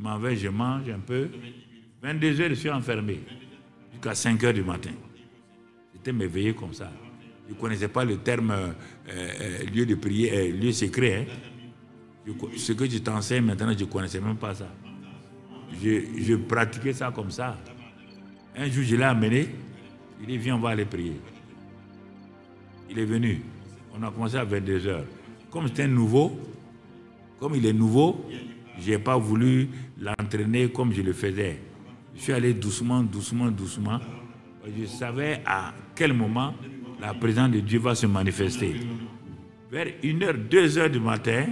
m'en vais, je mange un peu. 22 heures, je suis enfermé. Jusqu'à 5 heures du matin. J'étais m'éveillé comme ça. Je ne connaissais pas le terme lieu de prière, lieu secret. Hein. Ce que je t'enseigne maintenant, je ne connaissais même pas ça. Je pratiquais ça comme ça. Un jour, je l'ai amené. Il dit, viens, on va aller prier. Il est venu. On a commencé à 22 heures. Comme c'était nouveau, comme il est nouveau, je n'ai pas voulu l'entraîner comme je le faisais. Je suis allé doucement, doucement, doucement. Je savais à quel moment la présence de Dieu va se manifester. Vers 1h, 2h du matin,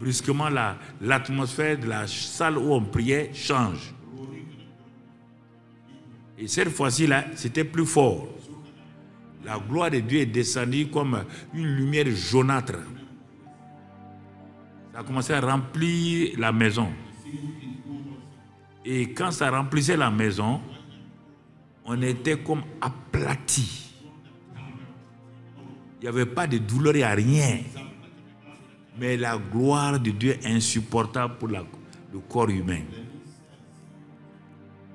brusquement, l'atmosphère de la salle où on priait change. Et cette fois-ci-là, c'était plus fort. La gloire de Dieu est descendue comme une lumière jaunâtre. Ça a commencé à remplir la maison. Et quand ça remplissait la maison, on était comme aplati. Il n'y avait pas de douleur, il n'y a rien. Mais la gloire de Dieu est insupportable pour le corps humain.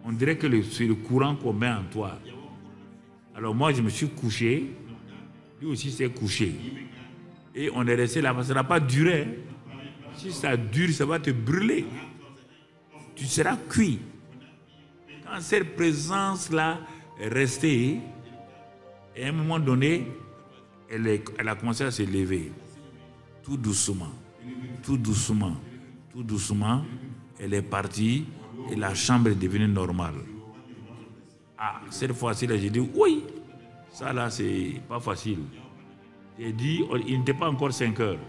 On dirait que c'est le courant qu'on met en toi. Alors moi, je me suis couché. Lui aussi s'est couché. Et on est resté là. Ça n'a pas duré. Si ça dure, ça va te brûler. Tu seras cuit. Quand cette présence-là est restée, à un moment donné, elle a commencé à se lever. Tout doucement. Tout doucement. Tout doucement. Elle est partie. Et la chambre est devenue normale. Ah, cette fois-ci, j'ai dit, oui, ça là, c'est pas facile. J'ai dit, il n'était pas encore 5 heures.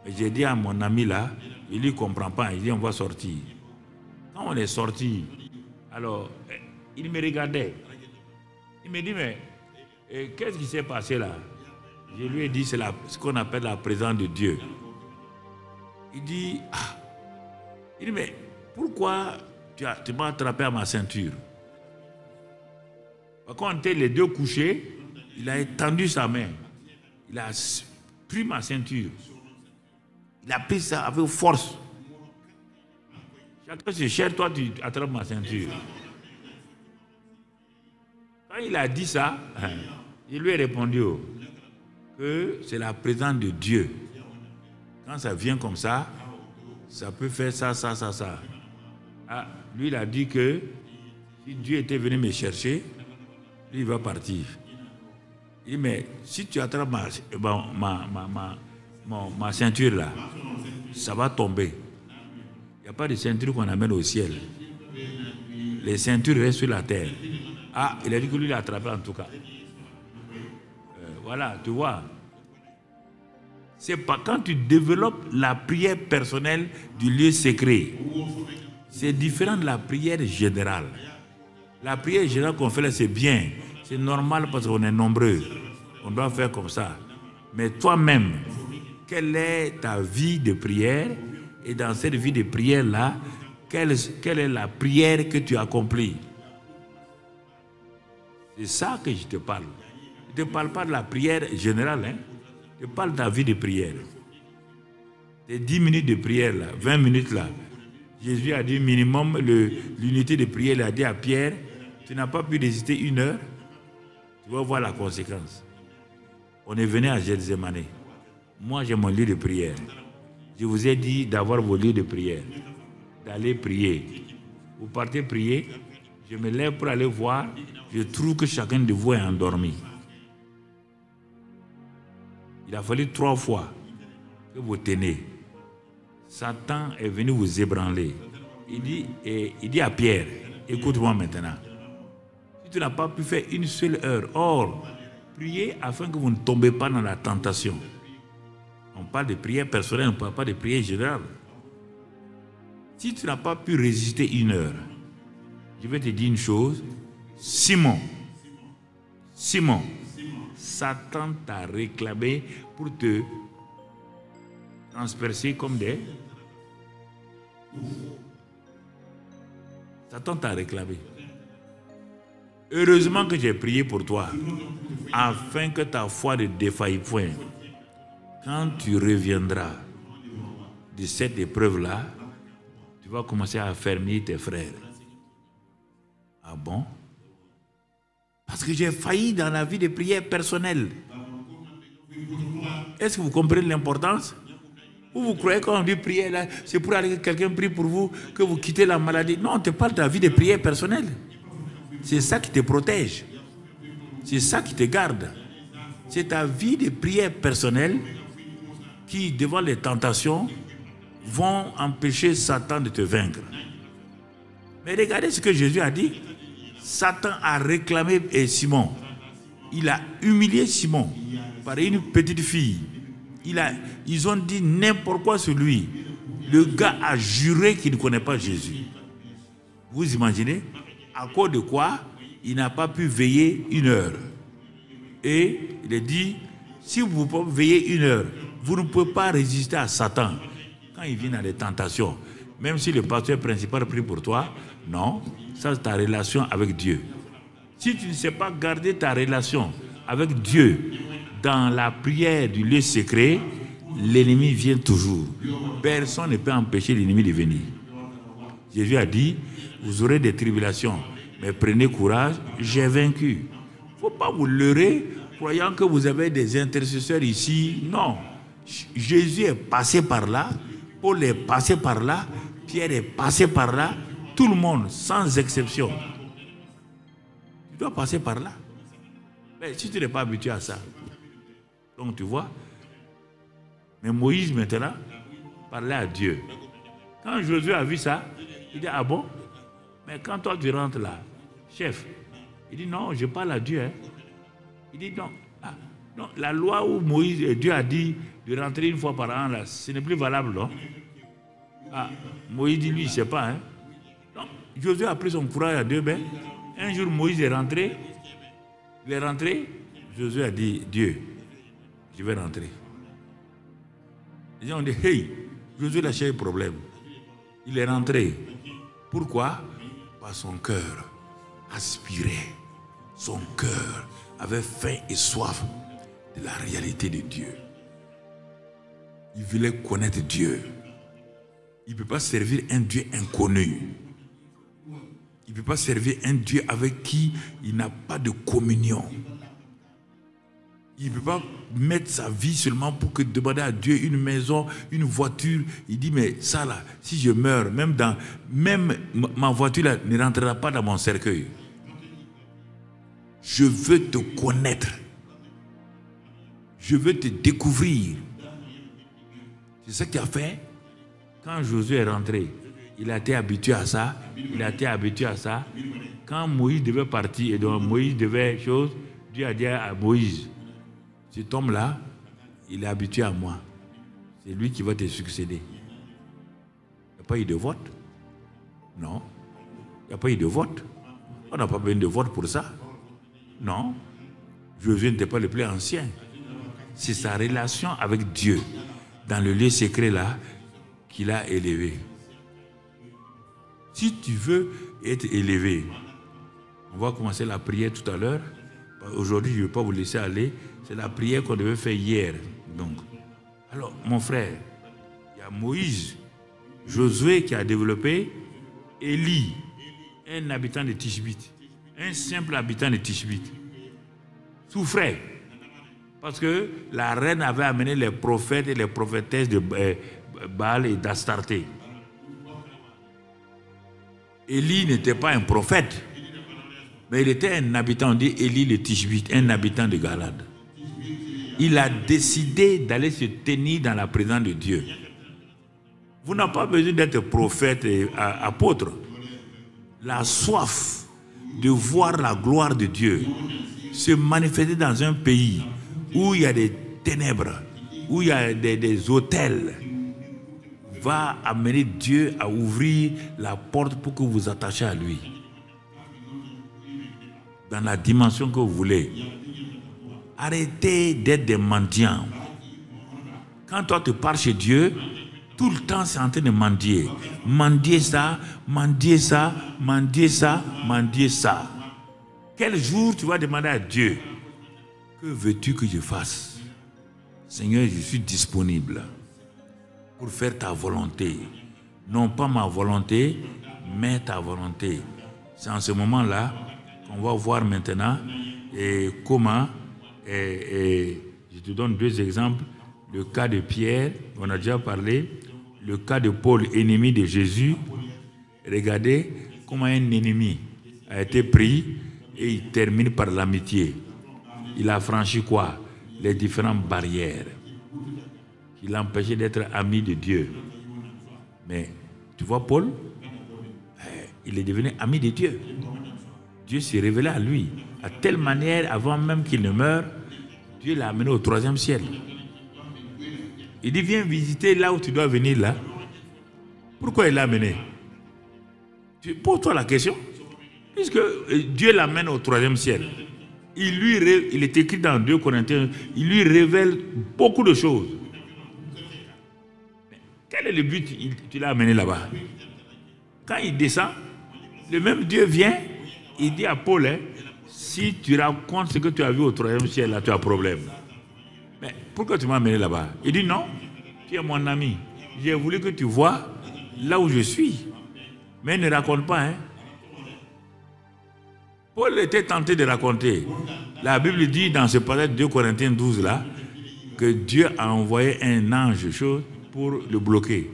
Mais j'ai dit à mon ami là, il ne comprend pas, il dit, on va sortir. Quand on est sorti, alors, il me regardait. Il me dit, mais qu'est-ce qui s'est passé là? Je lui ai dit, c'est ce qu'on appelle la présence de Dieu. Il dit, mais pourquoi tu m'as attrapé à ma ceinture? Quand on était les deux couchés, il a étendu sa main. Il a pris ma ceinture. Il a pris ça avec force. Chacun se cherche, toi tu attrapes ma ceinture. Quand il a dit ça, je lui ai répondu que c'est la présence de Dieu. Quand ça vient comme ça peut faire ça, ça, ça, ça. Ah, lui, il a dit que si Dieu était venu me chercher, lui, il va partir. Il dit, mais si tu attrapes ma ceinture là, ça va tomber. Il n'y a pas de ceinture qu'on amène au ciel. Les ceintures restent sur la terre. Ah, il a dit que lui, il l'a attrapé en tout cas. Voilà, tu vois. C'est pas quand tu développes la prière personnelle du lieu secret. C'est différent de la prière générale. La prière générale qu'on fait là, c'est bien. C'est normal parce qu'on est nombreux. On doit faire comme ça. Mais toi-même, quelle est ta vie de prière? Et dans cette vie de prière-là, quelle est la prière que tu accomplis? C'est ça que je te parle. Je ne te parle pas de la prière générale. Hein? Je parle de ta vie de prière. Les 10 minutes de prière, là, 20 minutes là. Jésus a dit minimum, l'unité de prière, il a dit à Pierre, tu n'as pas pu résister 1 heure, tu vas voir la conséquence. On est venu à Gethsémani. Moi, j'ai mon lieu de prière. Je vous ai dit d'avoir vos lieux de prière, d'aller prier. Vous partez prier, je me lève pour aller voir, je trouve que chacun de vous est endormi. Il a fallu 3 fois que vous tenez. Satan est venu vous ébranler. Il dit à Pierre, écoute-moi maintenant. Si tu n'as pas pu faire 1 seule heure, or, priez afin que vous ne tombez pas dans la tentation. On parle de prière personnelle, on ne parle pas de prière générale. Si tu n'as pas pu résister 1 heure, je vais te dire une chose. Simon, Satan t'a réclamé pour te transpercer comme des... Satan t'a réclamé. Heureusement que j'ai prié pour toi, afin que ta foi ne défaille point. Quand tu reviendras de cette épreuve-là, tu vas commencer à affermir tes frères. Ah bon? Parce que j'ai failli dans la vie de prière personnelle. Est-ce que vous comprenez l'importance? Ou vous croyez quand on dit prière, là, c'est pour aller que quelqu'un prie pour vous, que vous quittez la maladie? Non, on te parle de ta vie de prière personnelle. C'est ça qui te protège. C'est ça qui te garde. C'est ta vie de prière personnelle qui, devant les tentations, vont empêcher Satan de te vaincre. Mais regardez ce que Jésus a dit. Satan a réclamé Simon. Il a humilié Simon par une petite fille. Ils ont dit n'importe quoi sur lui. Le gars a juré qu'il ne connaît pas Jésus. Vous imaginez? À cause de quoi? Il n'a pas pu veiller 1 heure. Et il a dit, si vous pouvez veiller 1 heure, vous ne pouvez pas résister à Satan quand il vient dans les tentations. Même si le pasteur principal prie pour toi, non, ça c'est ta relation avec Dieu. Si tu ne sais pas garder ta relation avec Dieu dans la prière du lieu secret, l'ennemi vient toujours. Personne ne peut empêcher l'ennemi de venir. Jésus a dit, vous aurez des tribulations, mais prenez courage, j'ai vaincu. Il ne faut pas vous leurrer, croyant que vous avez des intercesseurs ici. Non. Jésus est passé par là, Paul est passé par là, Pierre est passé par là, tout le monde, sans exception. Tu dois passer par là. Mais si tu n'es pas habitué à ça, donc tu vois, mais Moïse maintenant parlait à Dieu. Quand Josué a vu ça, il dit, ah bon? Mais quand toi tu rentres là, chef, il dit non, je parle à Dieu. Hein. Il dit non. Ah, non, la loi où Dieu a dit de rentrer 1 fois par an, là, ce n'est plus valable, non? Ah, Moïse dit lui, je ne sais pas. Hein. Non, Josué a pris son courage à 2 mains. Un jour, Moïse est rentré. Il est rentré. Josué a dit, Dieu, je vais rentrer. Les gens ont dit, hey, Josué a cherché un problème. Il est rentré. Pourquoi? Parce que son cœur aspirait. Son cœur avait faim et soif de la réalité de Dieu. Il voulait connaître Dieu. Il ne peut pas servir un Dieu inconnu. Il ne peut pas servir un Dieu avec qui il n'a pas de communion. Il ne peut pas mettre sa vie seulement pour que demander à Dieu une maison, une voiture. Il dit, mais ça là, si je meurs, même ma voiture là, ne rentrera pas dans mon cercueil. Je veux te connaître. Je veux te découvrir. C'est ce qu'il a fait. Quand Josué est rentré, il a été habitué à ça. Il a été habitué à ça. Quand Moïse devait partir, et donc Moïse devait chose, Dieu a dit à Moïse, cet homme-là, il est habitué à moi. C'est lui qui va te succéder. Il n'y a pas eu de vote. Non. Il n'y a pas eu de vote. On n'a pas besoin de vote pour ça. Non. Josué n'était pas le plus ancien. C'est sa relation avec Dieu, dans le lieu secret là, qu'il a élevé. Si tu veux être élevé, on va commencer la prière tout à l'heure. Aujourd'hui, je ne vais pas vous laisser aller. C'est la prière qu'on devait faire hier. Donc, alors, mon frère, il y a Moïse, Josué qui a développé, Élie, un habitant de Tishbite, un simple habitant de Tishbite, souffrait parce que la reine avait amené les prophètes et les prophétesses de Baal et d'Astarté. Élie n'était pas un prophète, mais il était un habitant, on dit Élie le Tishbite, un habitant de Galade. Il a décidé d'aller se tenir dans la présence de Dieu. Vous n'avez pas besoin d'être prophète et apôtre. La soif de voir la gloire de Dieu se manifester dans un pays où il y a des ténèbres, où il y a des autels, va amener Dieu à ouvrir la porte pour que vous vous attachiez à lui. Dans la dimension que vous voulez. Arrêtez d'être des mendiants. Quand toi tu pars chez Dieu, tout le temps c'est en train de mendier. Mendier ça, mendier ça, mendier ça, mendier ça. Quel jour tu vas demander à Dieu, que veux-tu que je fasse? Seigneur, je suis disponible pour faire ta volonté. non pas ma volonté, mais ta volonté. C'est en ce moment-là qu'on va voir maintenant comment, je te donne 2 exemples, le cas de Pierre, on a déjà parlé, le cas de Paul, ennemi de Jésus. Regardez comment un ennemi a été pris et il termine par l'amitié. Il a franchi quoi? Les différentes barrières qui l'empêchaient d'être ami de Dieu. Mais tu vois Paul, il est devenu ami de Dieu. Dieu s'est révélé à lui. À telle manière, avant même qu'il ne meure, Dieu l'a amené au 3e ciel. Il dit, viens visiter là où tu dois venir là. Pourquoi il l'a amené? Pose-toi la question. Puisque Dieu l'amène au 3e ciel. Il est écrit dans 2 Corinthiens, il lui révèle beaucoup de choses. Mais quel est le but? Tu l'as amené là-bas. Quand il descend, le même Dieu vient, il dit à Paul, si tu racontes ce que tu as vu au 3e ciel, là, tu as un problème. Mais pourquoi tu m'as amené là-bas? Il dit non, tu es mon ami. J'ai voulu que tu vois là où je suis. Mais ne raconte pas, hein. Paul était tenté de raconter. La Bible dit dans ce passage de 2 Corinthiens 12 là, que Dieu a envoyé un ange chaud pour le bloquer.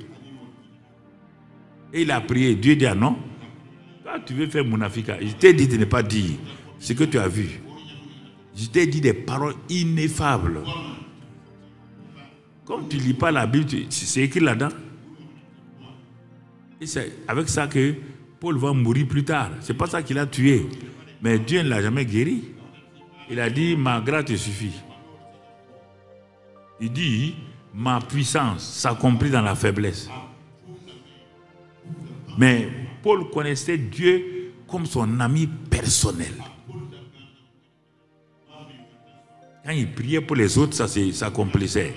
Et il a prié. Dieu dit, ah non, toi tu veux faire Mounafika. Je t'ai dit de ne pas dire ce que tu as vu. Je t'ai dit des paroles ineffables. Comme tu ne lis pas la Bible, c'est écrit là-dedans. Et c'est avec ça que Paul va mourir plus tard. C'est pas ça qu'il a tué. Mais Dieu ne l'a jamais guéri. Il a dit, ma grâce te suffit. Il dit, ma puissance s'accomplit dans la faiblesse. Mais Paul connaissait Dieu comme son ami personnel. Quand il priait pour les autres, ça s'accomplissait.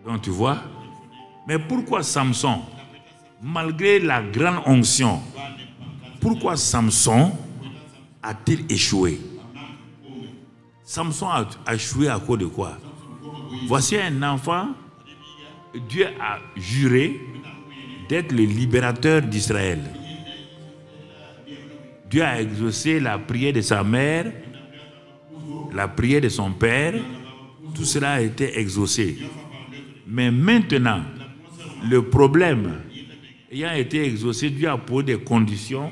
Donc tu vois. Mais pourquoi Samson, malgré la grande onction, pourquoi Samson a-t-il échoué? Samson a échoué à cause de quoi? Voici un enfant, Dieu a juré d'être le libérateur d'Israël. Dieu a exaucé la prière de sa mère, la prière de son père, tout cela a été exaucé. Mais maintenant, le problème ayant été exaucé, Dieu a posé des conditions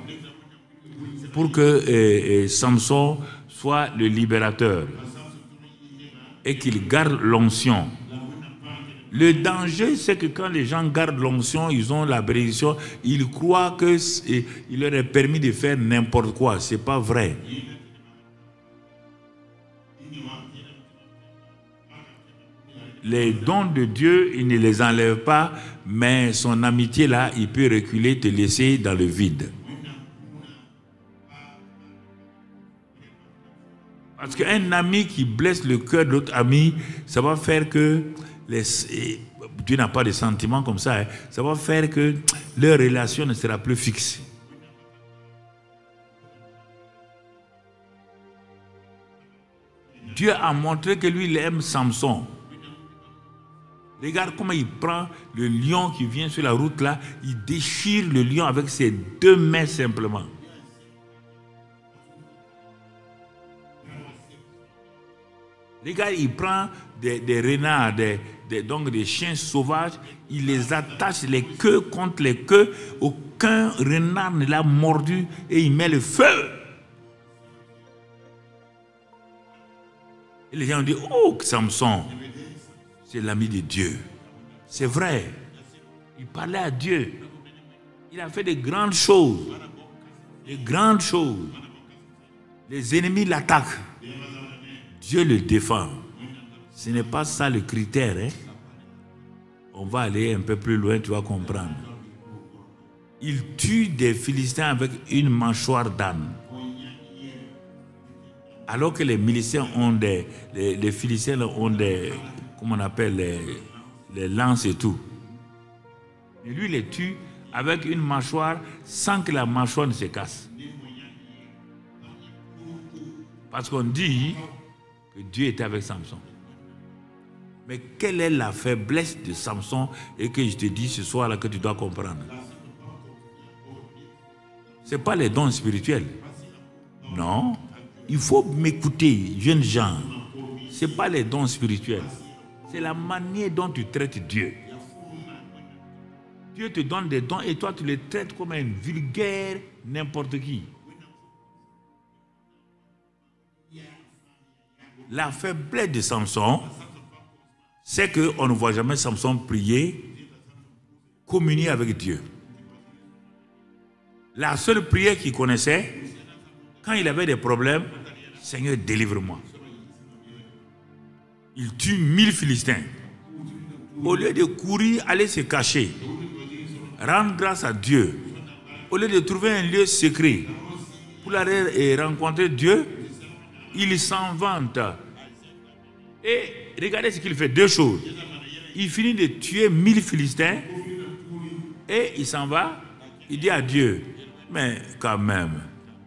pour que Samson soit le libérateur et qu'il garde l'onction. Le danger, c'est que quand les gens gardent l'onction, ils ont la bénédiction, ils croient qu'il leur est permis de faire n'importe quoi. Ce n'est pas vrai. Les dons de Dieu, il ne les enlève pas, mais son amitié là, il peut reculer, te laisser dans le vide. Parce qu'un ami qui blesse le cœur de l'autre ami, ça va faire que, Dieu n'a pas de sentiments comme ça, hein, ça va faire que leur relation ne sera plus fixe. Dieu a montré que lui, il aime Samson. Regarde comment il prend le lion qui vient sur la route là, il déchire le lion avec ses 2 mains simplement. Regarde, il prend des renards, donc des chiens sauvages, il les attache les queues contre les queues, aucun renard ne l'a mordu et il met le feu. Et les gens disent, oh Samson, c'est l'ami de Dieu. C'est vrai. Il parlait à Dieu. Il a fait de grandes choses. De grandes choses. Les ennemis l'attaquent. Dieu le défend. Ce n'est pas ça le critère. Hein? On va aller un peu plus loin, tu vas comprendre. Il tue des Philistins avec une mâchoire d'âne. Alors que les Philistins ont des, comment on appelle, les lances et tout. Et lui, il les tue avec une mâchoire sans que la mâchoire ne se casse. Parce qu'on dit que Dieu était avec Samson. Mais quelle est la faiblesse de Samson et que je te dis ce soir là que tu dois comprendre? Ce n'est pas les dons spirituels. Non. Il faut m'écouter, jeunes gens. Ce n'est pas les dons spirituels. C'est la manière dont tu traites Dieu. Dieu te donne des dons et toi tu les traites comme un vulgaire n'importe qui. La faiblesse de Samson, c'est qu'on ne voit jamais Samson prier, communier avec Dieu. La seule prière qu'il connaissait, quand il avait des problèmes, Seigneur, délivre-moi. Il tue 1000 Philistins. Au lieu de courir, aller se cacher, rendre grâce à Dieu, au lieu de trouver un lieu secret pour aller rencontrer Dieu, il s'en vante. Et regardez ce qu'il fait, deux choses. Il finit de tuer 1000 Philistins et il s'en va, il dit à Dieu, mais quand même,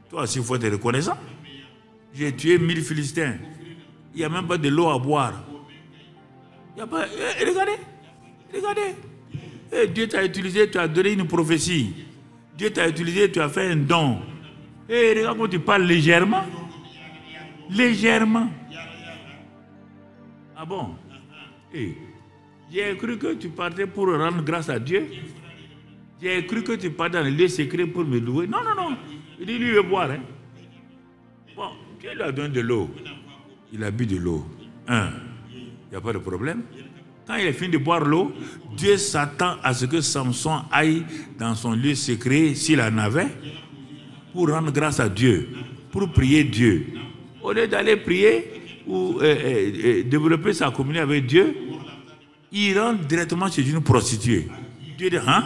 toi aussi il faut être reconnaissant. J'ai tué 1000 Philistins. Il n'y a même pas de l'eau à boire. Il y a pas... regardez. Et Dieu t'a utilisé, tu as donné une prophétie. Dieu t'a utilisé, tu as fait un don. Et regarde comment tu parles légèrement. Légèrement. Ah bon? Et j'ai cru que tu partais pour rendre grâce à Dieu. J'ai cru que tu partais dans les lieux secrets pour me louer. Non. Il dit, lui, il veut boire. Hein? Bon, Dieu lui a donné de l'eau. Il a bu de l'eau. Il n'y a pas de problème. Quand il a fini de boire l'eau, Dieu s'attend à ce que Samson aille dans son lieu secret, s'il en avait, pour rendre grâce à Dieu, pour prier Dieu. Au lieu d'aller prier ou développer sa communion avec Dieu, il rentre directement chez une prostituée. Dieu dit, hein?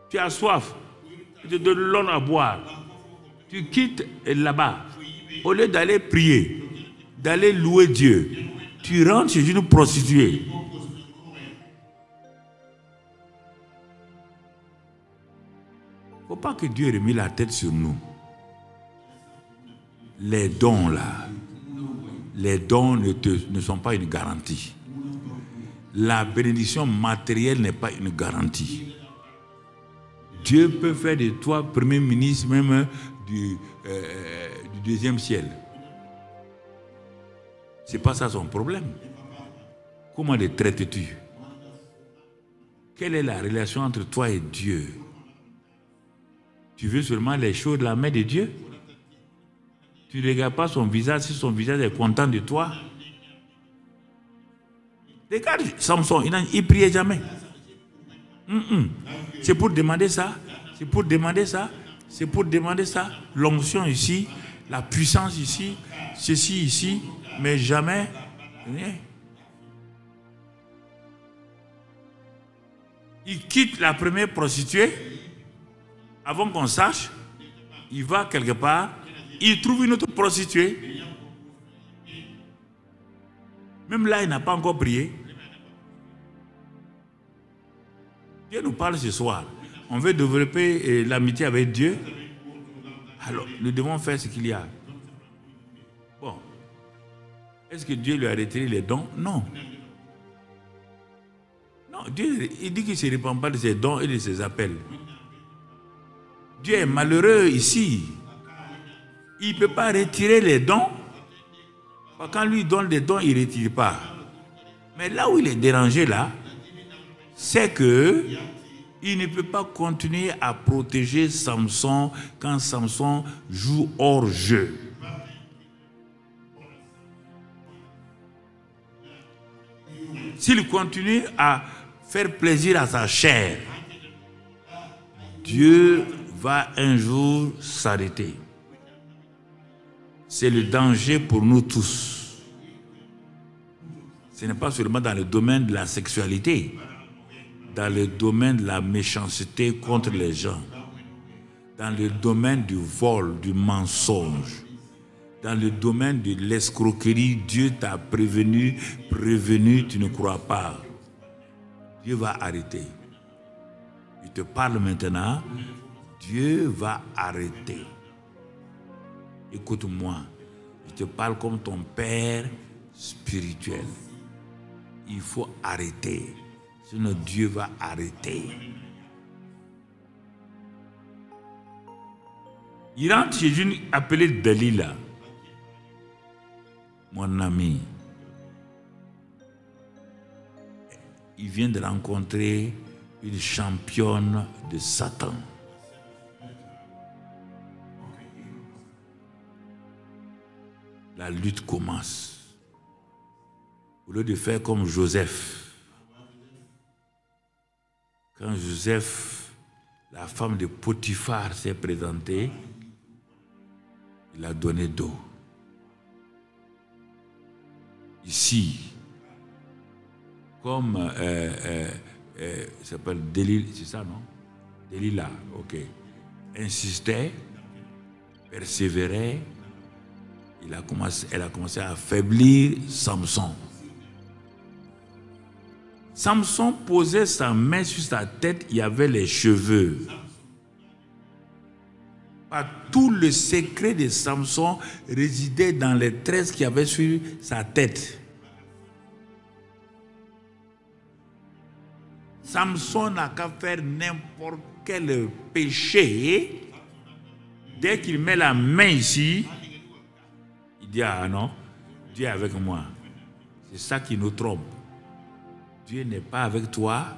Tu as soif, tu te donnes l'eau à boire. Tu quittes là-bas. Au lieu d'aller prier, d'aller louer Dieu, tu rentres chez une prostituée. Il ne faut pas que Dieu ait remis la tête sur nous. Les dons là, les dons ne sont pas une garantie. La bénédiction matérielle n'est pas une garantie. Dieu peut faire de toi premier ministre même du deuxième ciel. Ce n'est pas ça son problème. Comment le traites-tu? Quelle est la relation entre toi et Dieu? Tu veux seulement les choses de la main de Dieu? Tu ne regardes pas son visage, si son visage est content de toi. Regarde Samson, il ne priait jamais. C'est pour demander ça, c'est pour demander ça, c'est pour demander ça. L'onction ici, la puissance ici, ceci ici, mais jamais rien. Il quitte la première prostituée, avant qu'on sache, il va quelque part, il trouve une autre prostituée. Même là, il n'a pas encore prié. Dieu nous parle ce soir. On veut développer l'amitié avec Dieu. Alors, nous devons faire ce qu'il y a. Bon. Est-ce que Dieu lui a retiré les dons? Non. Non, Dieu, il dit qu'il ne se répand pas de ses dons et de ses appels. Dieu est malheureux ici. Il ne peut pas retirer les dons. Quand lui donne des dons, il ne retire pas. Mais là où il est dérangé, là, c'est que il ne peut pas continuer à protéger Samson quand Samson joue hors jeu. S'il continue à faire plaisir à sa chair, Dieu va un jour s'arrêter. C'est le danger pour nous tous. Ce n'est pas seulement dans le domaine de la sexualité, dans le domaine de la méchanceté contre les gens, dans le domaine du vol, du mensonge, dans le domaine de l'escroquerie. Dieu t'a prévenu, tu ne crois pas. Dieu va arrêter. Il te parle maintenant, Dieu va arrêter. Écoute-moi, Il te parle comme ton père spirituel. Il faut arrêter. Sinon Dieu va arrêter. Il rentre chez une appelée Dalila. Mon ami. Il vient de rencontrer une championne de Satan. La lutte commence. Au lieu de faire comme Joseph. Quand Joseph, la femme de Potiphar, s'est présentée, il a donné d'eau. Ici, comme ça s'appelle Delilah, c'est ça, non? Delilah, ok. Insistait, persévérait, elle a commencé à affaiblir Samson. Samson posait sa main sur sa tête, il y avait les cheveux. Tout le secret de Samson résidait dans les tresses qu'il y avait sur sa tête. Samson n'a qu'à faire n'importe quel péché. Dès qu'il met la main ici, il dit, ah non, Dieu est avec moi. C'est ça qui nous trompe. Dieu n'est pas avec toi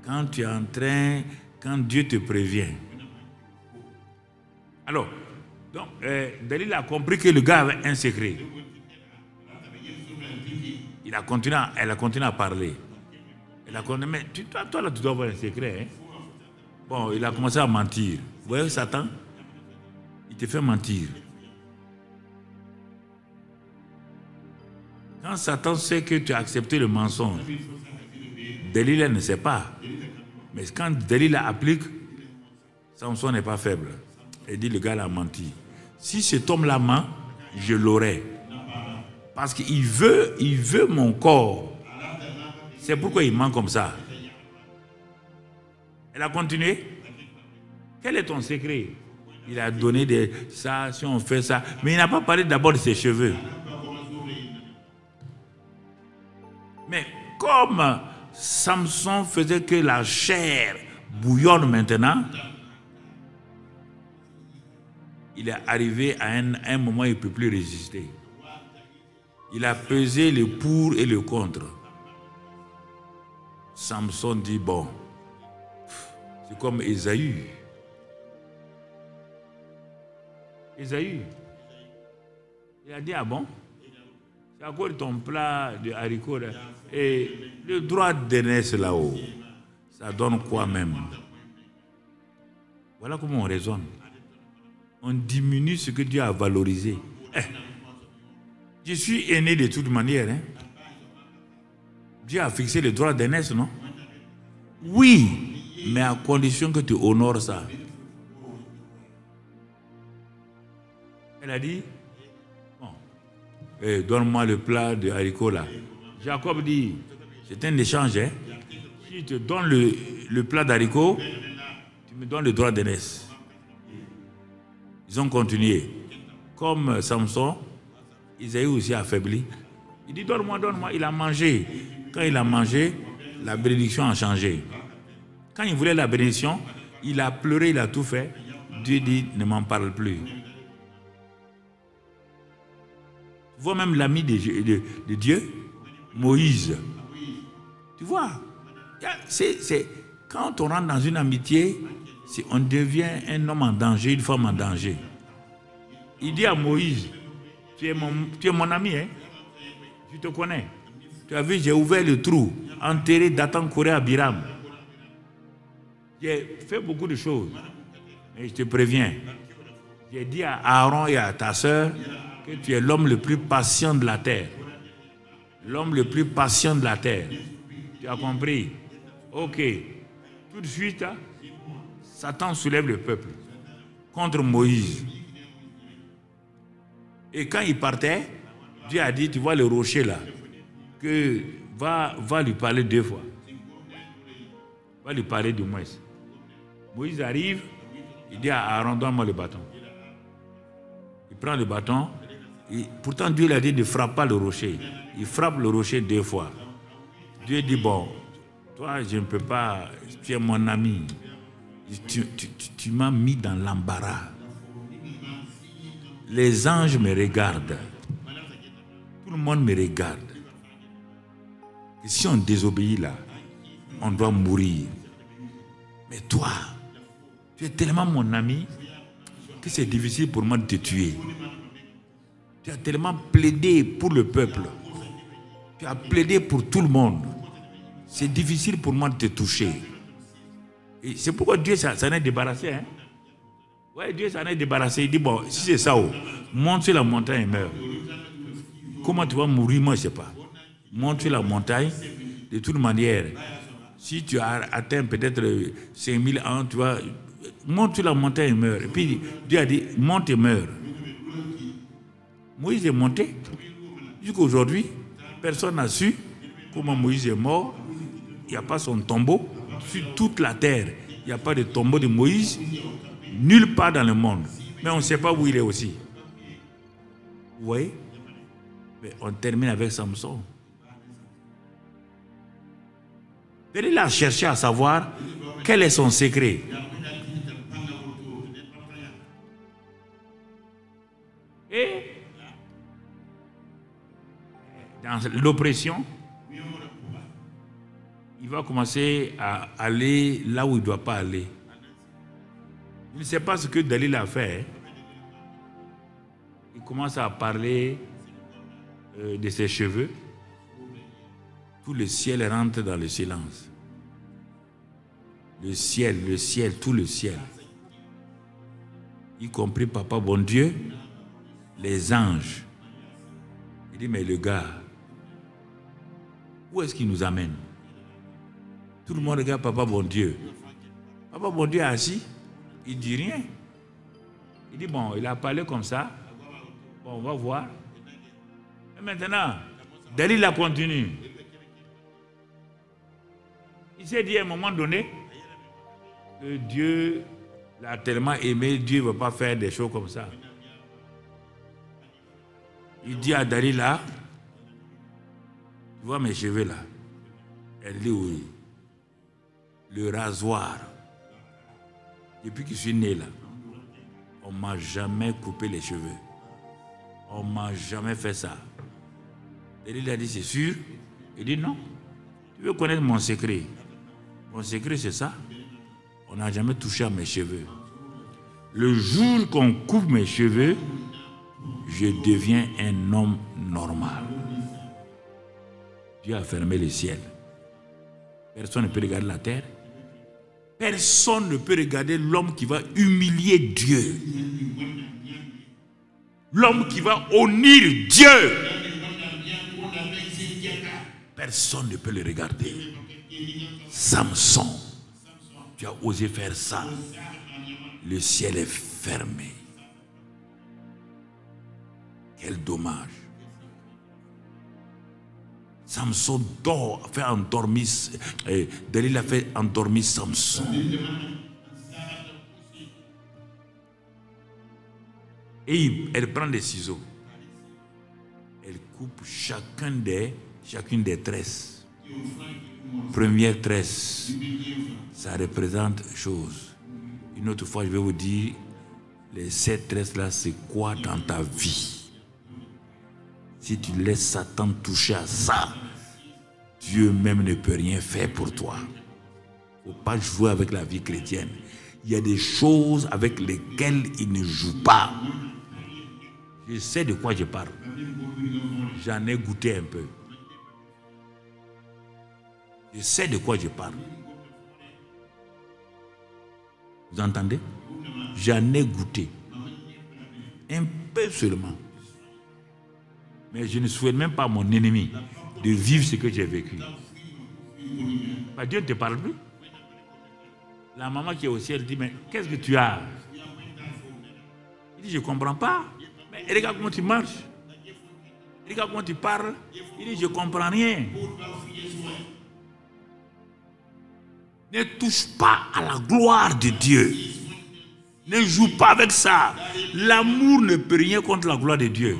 quand tu es en train, quand Dieu te prévient. Alors, donc, Dalila a compris que le gars avait un secret. Elle a continué à parler. Elle a continué, mais toi là, tu dois avoir un secret. Hein? Bon, il a commencé à mentir. Vous voyez Satan? Il te fait mentir. Quand Satan sait que tu as accepté le mensonge, Dalila ne sait pas. Mais quand Dalila applique, Samson n'est pas faible. Elle dit, le gars l'a menti. Si cet homme-là ment, je l'aurai. Parce qu'il veut mon corps. C'est pourquoi il ment comme ça. Elle a continué. Quel est ton secret? Il a donné ça, si on fait ça. Mais il n'a pas parlé d'abord de ses cheveux. Mais comme Samson faisait que la chair bouillonne maintenant, il est arrivé à un moment où il ne peut plus résister. Il a pesé le pour et le contre. Samson dit, bon, c'est comme Ésaü. Ésaü, il a dit, ah bon, c'est à cause de ton plat de haricots là. Et le droit d'aînesse là-haut, ça donne quoi même? Voilà comment on raisonne. On diminue ce que Dieu a valorisé. Je suis aîné de toute manière. Hein? Dieu a fixé le droit d'aînesse, non? Oui, mais à condition que tu honores ça. Elle a dit, bon, donne-moi le plat de haricots là. Jacob dit, c'est un échange. Hein? Si je te donne le plat d'haricots, tu me donnes le droit d'aînesse. Ils ont continué. Comme Samson, Isaïe aussi affaibli. Il dit, donne-moi, donne-moi. Il a mangé. Quand il a mangé, la bénédiction a changé. Quand il voulait la bénédiction, il a pleuré, il a tout fait. Dieu dit, ne m'en parle plus. Tu vois même l'ami de Dieu, Moïse. Tu vois, quand on rentre dans une amitié, on devient un homme en danger, une femme en danger. Il dit à Moïse, tu es mon ami, hein? Je te connais. Tu as vu, j'ai ouvert le trou, enterré Dathan, Koré, Abiram. J'ai fait beaucoup de choses. Mais je te préviens. J'ai dit à Aaron et à ta soeur que tu es l'homme le plus patient de la terre. L'homme le plus patient de la terre. Tu as compris? Ok. Tout de suite, Satan soulève le peuple contre Moïse. Et quand il partait, Dieu a dit, tu vois le rocher là, que va lui parler 2 fois. Va lui parler du moins. Moïse arrive, il dit à Aaron, donne-moi le bâton. Il prend le bâton, Et pourtant, Dieu lui a dit ne frappe pas le rocher. Il frappe le rocher 2 fois. Dieu dit, bon, toi, je ne peux pas, tu es mon ami. Tu m'as mis dans l'embarras. Les anges me regardent. Tout le monde me regarde. Et si on désobéit là, on doit mourir. Mais toi, tu es tellement mon ami que c'est difficile pour moi de te tuer. Tu as tellement plaidé pour le peuple. Tu as plaidé pour tout le monde. C'est difficile pour moi de te toucher. Et c'est pourquoi Dieu s'en est débarrassé. Hein? Ouais, Dieu s'en est débarrassé. Il dit, bon, si c'est ça, monte sur la montagne et meurs. Comment tu vas mourir, moi je ne sais pas. Monte sur la montagne, de toute manière. Si tu as atteint peut-être 5000 ans, tu vas... Monte sur la montagne et meurs. Et puis Dieu a dit, monte et meurs. Moïse est monté. Jusqu'à aujourd'hui, personne n'a su comment Moïse est mort. Il n'y a pas son tombeau. Sur toute la terre, il n'y a pas de tombeau de Moïse. Nulle part dans le monde. Mais on ne sait pas où il est aussi. Vous voyez? Mais on termine avec Samson. Il a cherché à savoir quel est son secret. Et dans l'oppression, il va commencer à aller là où il ne doit pas aller. Il ne sait pas ce que Dalila a fait. Il commence à parler de ses cheveux. Tout le ciel rentre dans le silence. Le ciel, tout le ciel. Y compris Papa bon Dieu, les anges. Il dit, mais le gars, où est-ce qu'il nous amène? Tout le monde regarde Papa bon Dieu. Papa bon Dieu est assis, il ne dit rien. Il dit, bon, il a parlé comme ça. Bon, on va voir. Et maintenant, Dalila continue. Il s'est dit à un moment donné que Dieu l'a tellement aimé, Dieu ne veut pas faire des choses comme ça. Il dit à Dalila, tu vois mes cheveux là? Elle dit oui. Le rasoir. Depuis que je suis né là, on ne m'a jamais coupé les cheveux. On ne m'a jamais fait ça. Dalila a dit, c'est sûr? Il dit non. Tu veux connaître mon secret? Mon secret, c'est ça. On n'a jamais touché à mes cheveux. Le jour qu'on coupe mes cheveux, je deviens un homme normal. Dieu a fermé le ciel. Personne ne peut regarder la terre. Personne ne peut regarder l'homme qui va humilier Dieu. L'homme qui va honnir Dieu. Personne ne peut le regarder. Samson, tu as osé faire ça. Le ciel est fermé. Quel dommage. Samson dort, fait endormir. Dalila fait endormir Samson. Et elle prend des ciseaux. Elle coupe chacune des tresses. Première tresse, ça représente chose. Une autre fois, je vais vous dire, les 7 tresses là, c'est quoi dans ta vie? Si tu laisses Satan toucher à ça, Dieu même ne peut rien faire pour toi. Il ne faut pas jouer avec la vie chrétienne. Il y a des choses avec lesquelles il ne joue pas. Je sais de quoi je parle. J'en ai goûté un peu. Je sais de quoi je parle. Vous entendez? J'en ai goûté. Un peu seulement. Mais je ne souhaite même pas à mon ennemi de vivre ce que j'ai vécu. Bah, Dieu ne te parle plus. La maman qui est au ciel dit, mais qu'est-ce que tu as? Il dit, je ne comprends pas. Mais regarde comment tu marches. Regarde comment tu parles. Il dit, je ne comprends rien. Ne touche pas à la gloire de Dieu. Ne joue pas avec ça. L'amour ne peut rien contre la gloire de Dieu.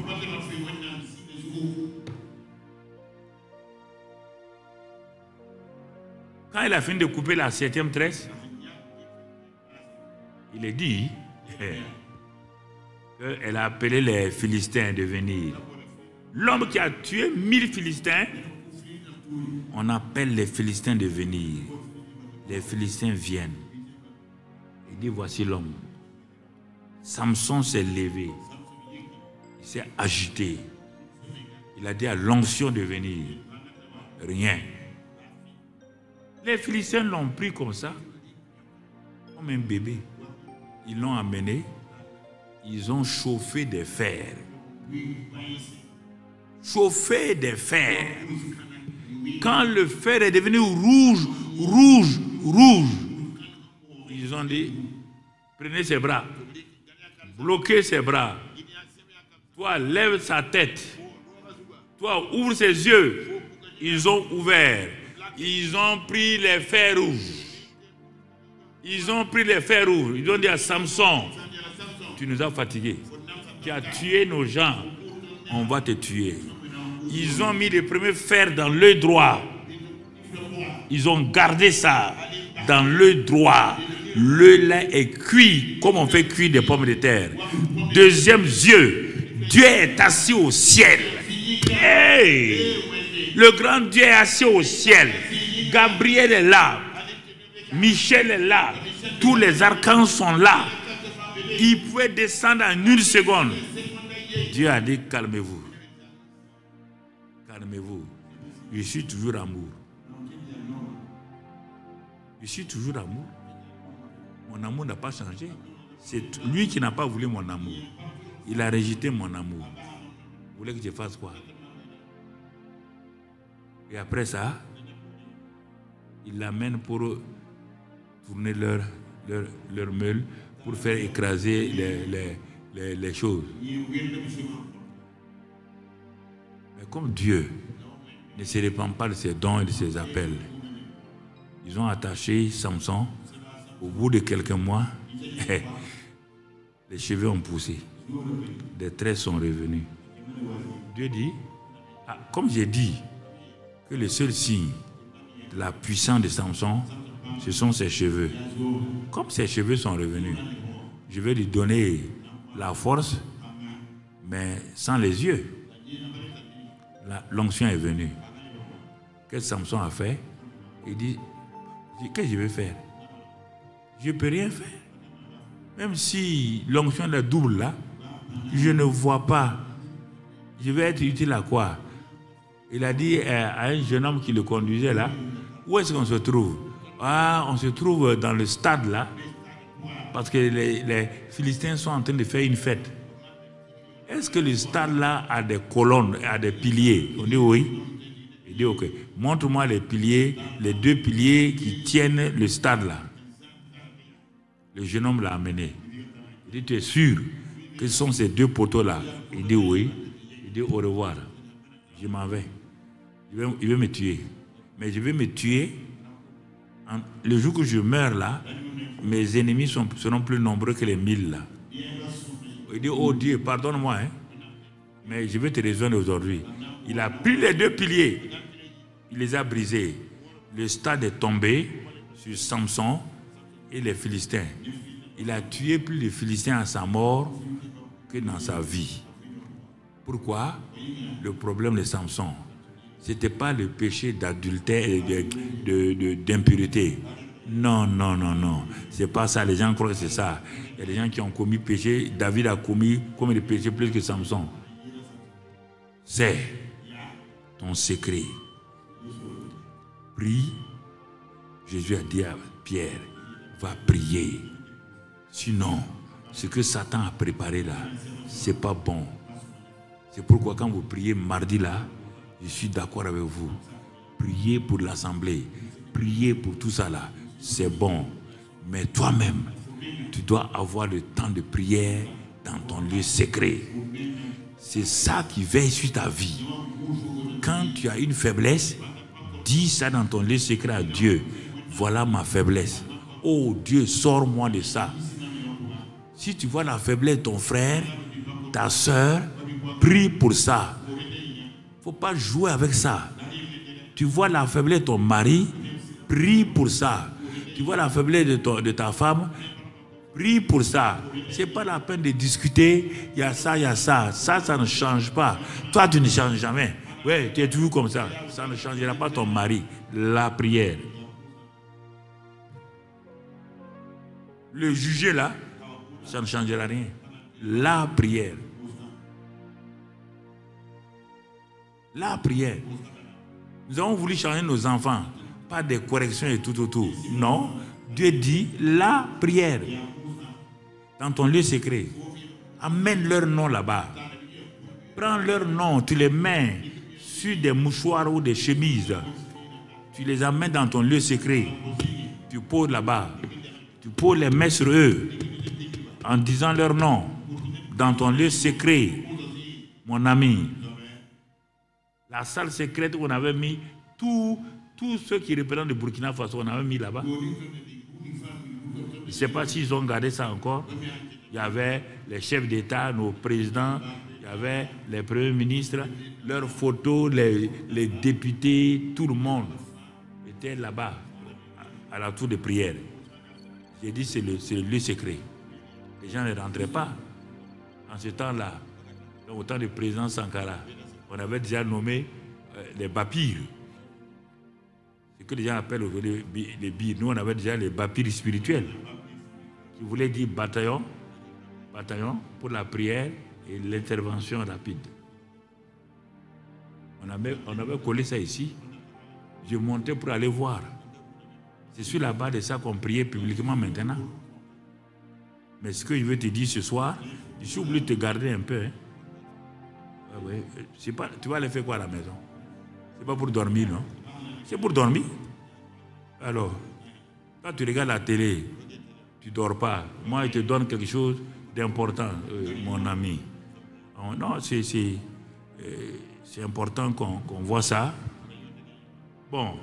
Quand il a fini de couper la 7e tresse, il est dit qu'elle a appelé les Philistins de venir. L'homme qui a tué 1000 Philistins, on appelle les Philistins de venir. Les Philistins viennent. Il dit, voici l'homme. Samson s'est levé. Il s'est agité. Il a dit à l'onction de venir. Rien. Les Philistins l'ont pris comme ça, comme un bébé. Ils l'ont amené. Ils ont chauffé des fers. Chauffé des fers. Quand le fer est devenu rouge, ils ont dit, prenez ses bras, bloquez ses bras. Toi, lève sa tête. Toi, ouvre ses yeux. Ils ont ouvert. Ils ont pris les fers rouges. Ils ont pris les fers rouges. Ils ont dit à Samson, tu nous as fatigués. Tu as tué nos gens. On va te tuer. Ils ont mis les premiers fers dans l'œil droit. Ils ont gardé ça dans l'œil droit. L'œil là est cuit comme on fait cuire des pommes de terre. Deuxième yeux, Dieu est assis au ciel. Hey! Le grand Dieu est assis au ciel. Gabriel est là. Michel est là. Tous les archanges sont là. Ils pouvaient descendre en une seconde. Dieu a dit, calmez-vous. Calmez-vous. Je suis toujours amour. Je suis toujours amour. Mon amour n'a pas changé. C'est lui qui n'a pas voulu mon amour. Il a rejeté mon amour. Vous voulez que je fasse quoi? Et après ça, il l'amène pour tourner leur meule, pour faire écraser les choses. Mais comme Dieu ne se répand pas de ses dons et de ses appels, ils ont attaché Samson. Au bout de quelques mois, les cheveux ont poussé. Des traits sont revenus. Dieu dit, comme j'ai dit, que le seul signe de la puissance de Samson, ce sont ses cheveux. Comme ses cheveux sont revenus, je vais lui donner la force, mais sans les yeux. L'onction est venue. Qu'est-ce que Samson a fait? Il dit, qu'est-ce que je vais faire? Je ne peux rien faire. Même si l'onction est double là, je ne vois pas. Je vais être utile à quoi? Il a dit à un jeune homme qui le conduisait là, où est-ce qu'on se trouve? Ah, on se trouve dans le stade là, parce que les Philistins sont en train de faire une fête. Est-ce que le stade là a des colonnes, a des piliers? On dit oui. Il dit ok. Montre-moi les piliers, les 2 piliers qui tiennent le stade là. Le jeune homme l'a amené. Il dit, tu es sûr que ce sont ces 2 poteaux là? Il dit oui. Il dit au revoir. Je m'en vais. Il veut me tuer. Mais je vais me tuer. Le jour que je meurs là, mes ennemis seront plus nombreux que les 1000 là. Il dit, oh Dieu, pardonne-moi, hein, mais je vais te rejoindre aujourd'hui. Il a pris les 2 piliers. Il les a brisés. Le stade est tombé sur Samson et les Philistins. Il a tué plus de Philistins à sa mort que dans sa vie. Pourquoi? Le problème de Samson, ce n'était pas le péché d'adultère et d'impureté. Non. Ce n'est pas ça. Les gens croient que c'est ça. Il y a des gens qui ont commis péché. David a commis combien de péchés plus que Samson? C'est ton secret. Prie. Jésus a dit à Pierre, va prier. Sinon, ce que Satan a préparé là, c'est pas bon. C'est pourquoi quand vous priez mardi là, je suis d'accord avec vous. Priez pour l'assemblée. Priez pour tout ça là. C'est bon. Mais toi-même, tu dois avoir le temps de prière dans ton lieu secret. C'est ça qui veille sur ta vie. Quand tu as une faiblesse, dis ça dans ton lieu secret à Dieu. Voilà ma faiblesse. Oh Dieu, sors-moi de ça. Si tu vois la faiblesse de ton frère, ta soeur, prie pour ça. Il ne faut pas jouer avec ça. Tu vois la faiblesse de ton mari, Prie pour ça. Tu vois la faiblesse de ta femme, prie pour ça. Ce n'est pas la peine de discuter. Il y a ça, il y a ça. Ça ne change pas. Toi, tu ne changes jamais. Oui, tu es toujours comme ça. Ça ne changera pas ton mari. La prière. Le juger là, ça ne changera rien. La prière. La prière. Nous avons voulu changer nos enfants. Pas des corrections et tout autour. Non. Dieu dit la prière. Dans ton lieu secret. Amène leur nom là-bas. Prends leur nom, tu les mets sur des mouchoirs ou des chemises. Tu les amènes dans ton lieu secret. Tu poses là-bas. Tu poses les mains sur eux en disant leur nom dans ton lieu secret, mon ami. La salle secrète où on avait mis tous ceux qui représentent le Burkina Faso, on avait mis là-bas. Je ne sais pas s'ils ont gardé ça encore. Il y avait les chefs d'État, nos présidents, il y avait les premiers ministres, leurs photos, les députés, tout le monde était là-bas, à la tour de prière. J'ai dit c'est le lieu secret. Les gens ne rentraient pas. En ce temps-là, au temps du président Sankara, on avait déjà nommé les bapires. Ce que les gens appellent aujourd'hui les bires. Nous, on avait déjà les bapires spirituels, qui voulaient dire bataillon pour la prière et l'intervention rapide. On avait collé ça ici. Je montais pour aller voir. C'est sur la base de ça qu'on priait publiquement maintenant. Mais ce que je veux te dire ce soir, je suis obligé de te garder un peu. Hein. Ouais. Pas, tu vas aller faire quoi à la maison? C'est pas pour dormir, non? C'est pour dormir. Alors, quand tu regardes la télé, tu ne dors pas. Moi, je te donne quelque chose d'important, mon ami. Non, c'est important qu'on voit ça. Bon,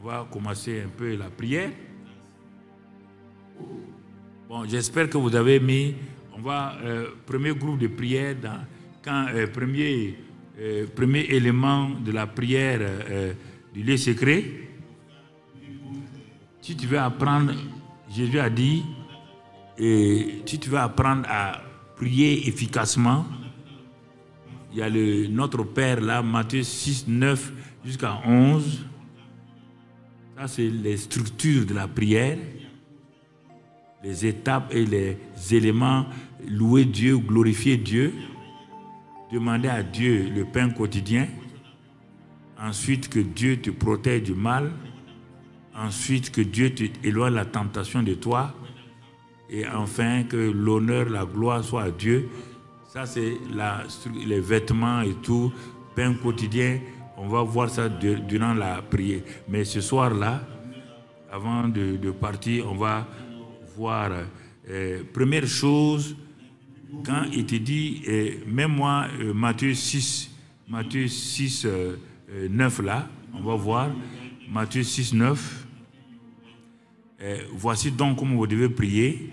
on va commencer un peu la prière. Bon, j'espère que vous avez mis, on va, premier groupe de prière, premier élément de la prière du lieu secret. Si tu veux apprendre, Jésus a dit, si tu veux apprendre à prier efficacement, il y a notre Père là, Matthieu 6, 9 jusqu'à 11. Ça, c'est les structures de la prière, les étapes et les éléments. Louer Dieu, glorifier Dieu, demander à Dieu le pain quotidien. Ensuite, que Dieu te protège du mal. Ensuite, que Dieu t'éloigne la tentation de toi. Et enfin, que l'honneur, la gloire soit à Dieu. Ça, c'est les vêtements et tout, pain quotidien. On va voir ça durant la prière. Mais ce soir-là, avant de partir, on va voir, première chose, quand il te dit, même moi, Matthieu 6, 9 là, on va voir, Matthieu 6, 9. Voici donc comment vous devez prier.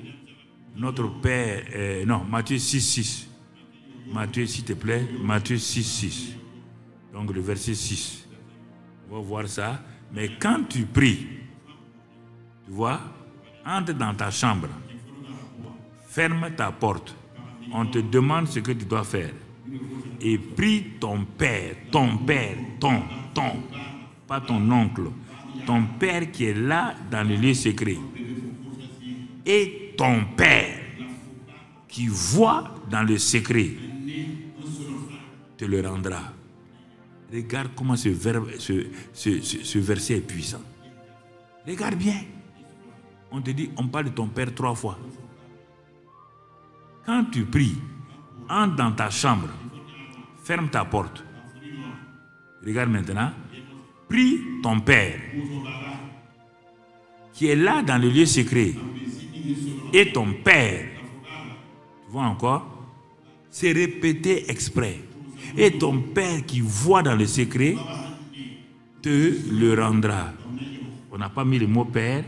Notre Père, non, Matthieu 6, 6. Matthieu, s'il te plaît, Matthieu 6, 6. Donc le verset 6. On va voir ça. Mais quand tu pries, tu vois, entre dans ta chambre, ferme ta porte. On te demande ce que tu dois faire. Et prie ton père, pas ton oncle, ton père qui est là dans le lieu secret. Et ton père qui voit dans le secret te le rendra. Regarde comment ce verset est puissant. Regarde bien. On te dit, on parle de ton père 3 fois. Quand tu pries, entre dans ta chambre, ferme ta porte. Regarde maintenant. Prie ton père qui est là dans le lieu secret. Et ton père, tu vois encore, c'est répété exprès. Et ton père qui voit dans le secret te le rendra. On n'a pas mis le mot père,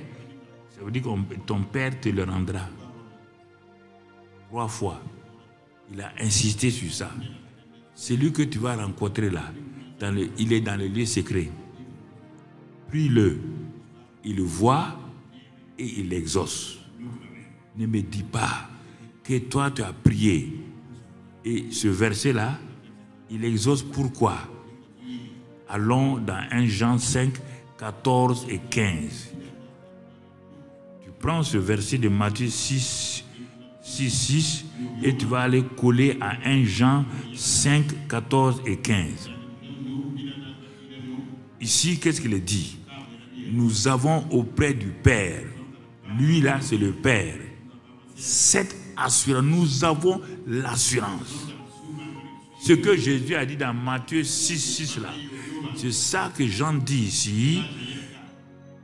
ça veut dire que ton père te le rendra. 3 fois. Il a insisté sur ça. Celui que tu vas rencontrer là, il est dans le lieu secret. Prie-le. Il voit et il exauce. Ne me dis pas que toi tu as prié. Et ce verset-là, il exauce pourquoi? Allons dans 1 Jean 5, 14 et 15. Tu prends ce verset de Matthieu 6, 6 et tu vas aller coller à 1 Jean 5, 14 et 15. Ici, qu'est-ce qu'il dit? Nous avons auprès du Père, lui là c'est le Père, cette assurance, nous avons l'assurance. Ce que Jésus a dit dans Matthieu 6, 6 là, c'est ça que Jean dit ici,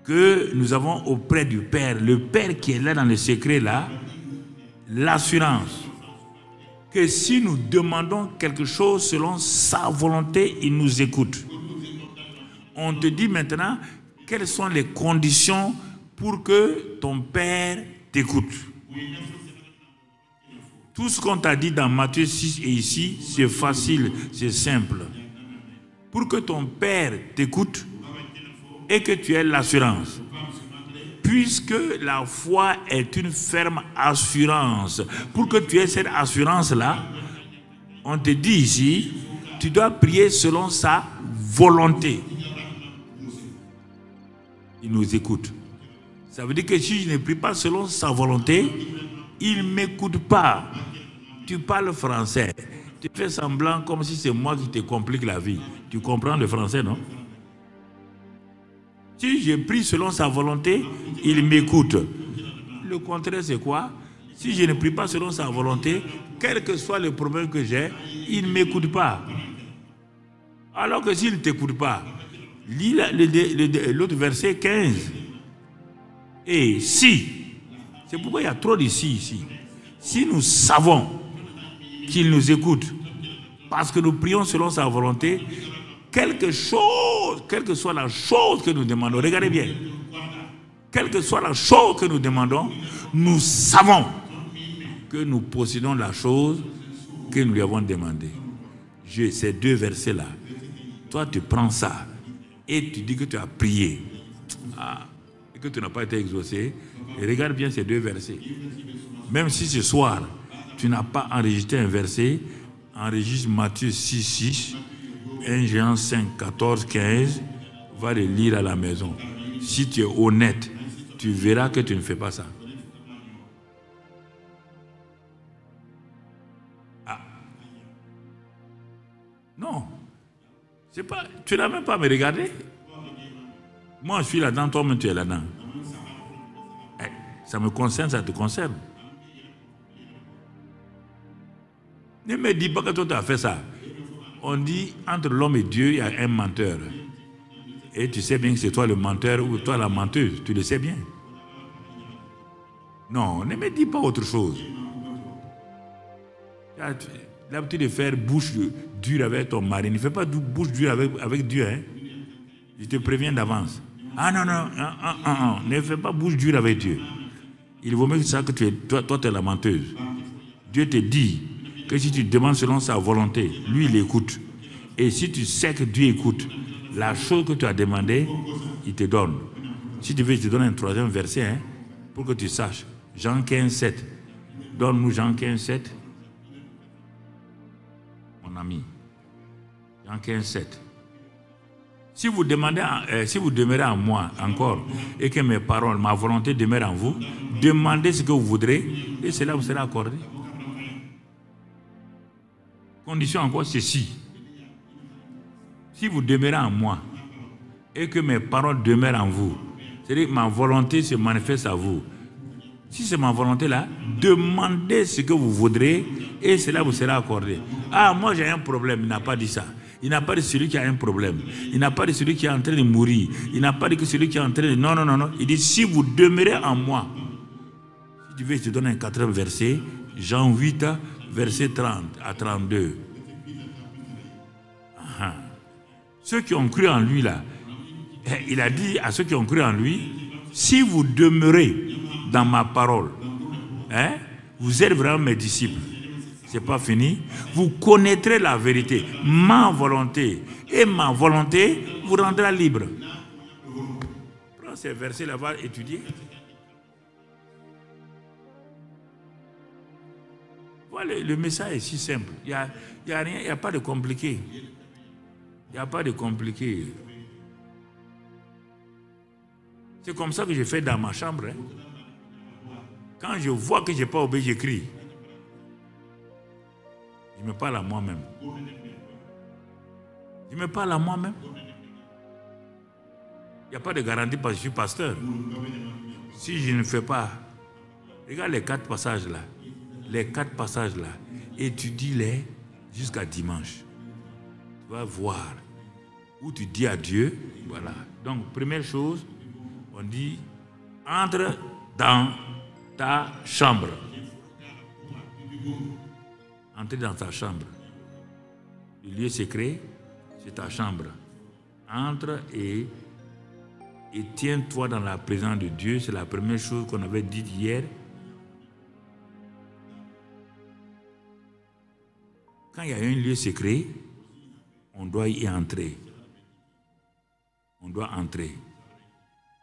que nous avons auprès du Père, le Père qui est là dans le secret là, l'assurance que si nous demandons quelque chose selon sa volonté, il nous écoute. On te dit maintenant quelles sont les conditions pour que ton Père t'écoute. Tout ce qu'on t'a dit dans Matthieu 6 et ici, c'est facile, c'est simple. Pour que ton Père t'écoute et que tu aies l'assurance. Puisque la foi est une ferme assurance. Pour que tu aies cette assurance-là, on te dit ici, tu dois prier selon sa volonté. Il nous écoute. Ça veut dire que si je ne prie pas selon sa volonté, il ne m'écoute pas. Tu parles français. Tu fais semblant comme si c'est moi qui te complique la vie. Tu comprends le français, non? Si je prie selon sa volonté, il m'écoute. Le contraire, c'est quoi? Si je ne prie pas selon sa volonté, quel que soit le problème que j'ai, il ne m'écoute pas. Alors que s'il ne t'écoute pas, lis l'autre verset 15. Et si, c'est pourquoi il y a trop de si ici. Si nous savons qu'il nous écoute, parce que nous prions selon sa volonté, quelque chose, quelle que soit la chose que nous demandons, regardez bien, quelle que soit la chose que nous demandons, nous savons que nous possédons la chose que nous lui avons demandée. Ces deux versets-là, toi tu prends ça et tu dis que tu as prié et que tu n'as pas été exaucé. Et regarde bien ces deux versets. Même si ce soir, tu n'as pas enregistré un verset, enregistre Matthieu 6, 6, 1 Jean 5, 14, 15, va le lire à la maison. Si tu es honnête, tu verras que tu ne fais pas ça. Non. C'est pas, tu n'as même pas à me regarder. Moi, je suis là-dedans, toi-même, tu es là-dedans. Ça me concerne, ça te concerne. Ne me dis pas que toi, tu as fait ça. On dit, entre l'homme et Dieu, il y a un menteur. Et tu sais bien que c'est toi le menteur ou toi la menteuse. Tu le sais bien. Non, ne me dis pas autre chose. Tu as l'habitude de faire bouche dure avec ton mari. Ne fais pas bouche dure avec Dieu. Hein? Je te préviens d'avance. Ah non, ne fais pas bouche dure avec Dieu. Il vaut mieux que ça que toi tu es la menteuse. Dieu te dit que si tu demandes selon sa volonté, lui il écoute. Et si tu sais que Dieu écoute, la chose que tu as demandé, il te donne. Si tu veux, je te donne un troisième verset, hein, pour que tu saches. Jean 15, 7. Donne-nous Jean 15, 7. Mon ami. Jean 15, 7. Si vous demeurez en moi encore, et que mes paroles, ma volonté demeure en vous, demandez ce que vous voudrez, et cela vous sera accordé. Condition encore, c'est si vous demeurez en moi, et que mes paroles demeurent en vous, c'est-à-dire que ma volonté se manifeste à vous. Si c'est ma volonté là, demandez ce que vous voudrez, et cela vous sera accordé. Ah, moi j'ai un problème, il n'a pas dit ça. Il n'a pas dit celui qui a un problème. Il n'a pas dit celui qui est en train de mourir. Il n'a pas dit que celui qui est en train de... Non. Il dit, si vous demeurez en moi. Si tu veux, je te donne un quatrième verset. Jean 8, verset 30 à 32. Ceux qui ont cru en lui, là, il a dit à ceux qui ont cru en lui, si vous demeurez dans ma parole, vous êtes vraiment mes disciples. C'est pas fini. Vous connaîtrez la vérité, ma volonté. Et ma volonté vous rendra libre. ces versets-là, va étudier. Voilà, le message est si simple. Il n'y a rien, il n'y a pas de compliqué. Il n'y a pas de compliqué. C'est comme ça que je fais dans ma chambre. Hein. Quand je vois que je n'ai pas obéi, j'écris. Je me parle à moi-même. Je me parle à moi-même. Il n'y a pas de garantie parce que je suis pasteur. Si je ne fais pas, regarde les 4 passages là. Les 4 passages là. Étudie-les jusqu'à dimanche. Tu vas voir où tu dis à Dieu. Voilà. Donc, première chose, on dit, entre dans ta chambre. Entre dans ta chambre. Le lieu secret, c'est ta chambre. Entre et tiens-toi dans la présence de Dieu. C'est la première chose qu'on avait dite hier. Quand il y a un lieu secret, on doit y entrer. On doit entrer.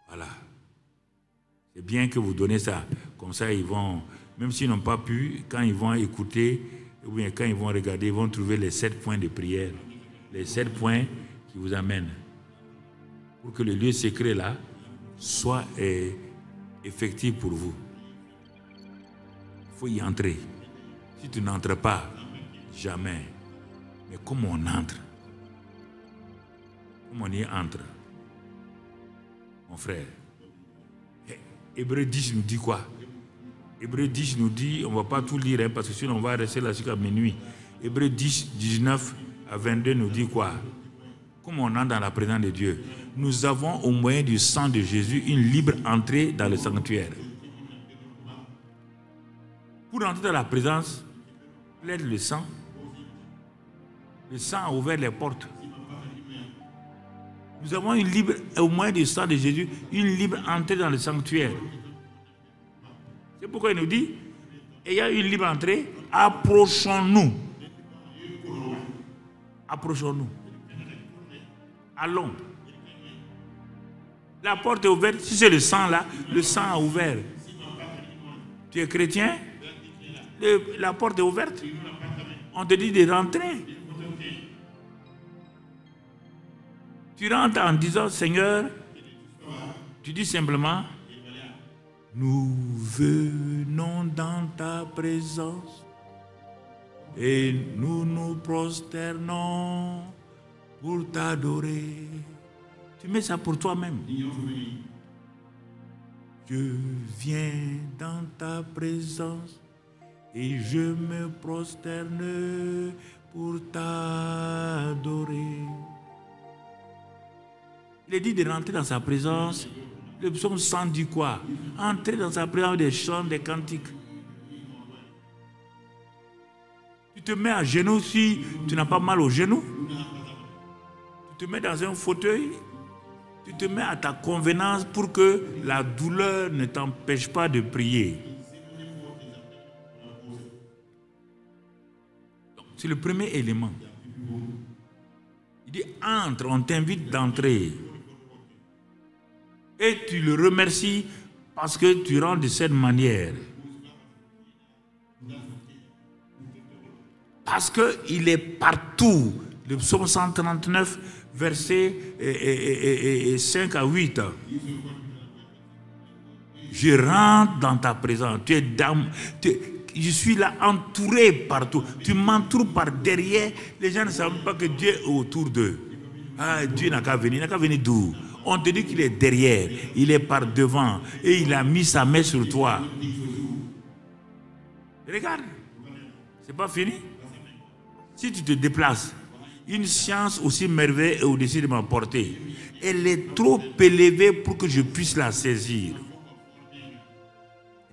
Voilà. C'est bien que vous donnez ça. Comme ça, ils vont, même s'ils n'ont pas pu, quand ils vont écouter, ou bien quand ils vont regarder, ils vont trouver les 7 points de prière. Les 7 points qui vous amènent. Pour que le lieu secret là soit effectif pour vous. Il faut y entrer. Si tu n'entres pas, jamais. Mais comment on entre? Comment on y entre? Mon frère. Hébreux 10 nous dit quoi? Hébreux 10 nous dit, on ne va pas tout lire, hein, parce que sinon on va rester là jusqu'à minuit. Hébreux 10, 19 à 22 nous dit quoi? Comment on entre dans la présence de Dieu? Nous avons au moyen du sang de Jésus une libre entrée dans le sanctuaire. Pour entrer dans la présence, plaide le sang. Le sang a ouvert les portes. Nous avons une libre, au moyen du sang de Jésus, une libre entrée dans le sanctuaire. C'est pourquoi il nous dit, ayant une libre entrée, approchons-nous. Approchons-nous. Allons. La porte est ouverte. Si c'est le sang là, le sang a ouvert. Tu es chrétien? La porte est ouverte. On te dit de rentrer. Tu rentres en disant, Seigneur, tu dis simplement, nous venons dans ta présence et nous nous prosternons pour t'adorer. Tu mets ça pour toi-même. Je viens dans ta présence et je me prosterne pour t'adorer. Il est dit de rentrer dans sa présence. Le psaume 100 dit quoi? Entrer dans sa présence des chants, des cantiques. Tu te mets à genoux si tu n'as pas mal au genou. Tu te mets dans un fauteuil. Tu te mets à ta convenance pour que la douleur ne t'empêche pas de prier. C'est le premier élément. Il dit entre, on t'invite d'entrer. Et tu le remercies parce que tu rentres de cette manière. Parce qu'il est partout. Le psaume 139, versets 5 à 8. Je rentre dans ta présence. Je suis là entouré partout. Tu m'entoures par derrière. Les gens ne savent pas que Dieu est autour d'eux. Ah, Dieu n'a qu'à venir. Il n'a qu'à venir d'où? On te dit qu'il est derrière, il est par devant et il a mis sa main sur toi. Regarde, c'est pas fini. Si tu te déplaces, une science aussi merveilleuse est au-dessus de ma portée. Elle est trop élevée pour que je puisse la saisir.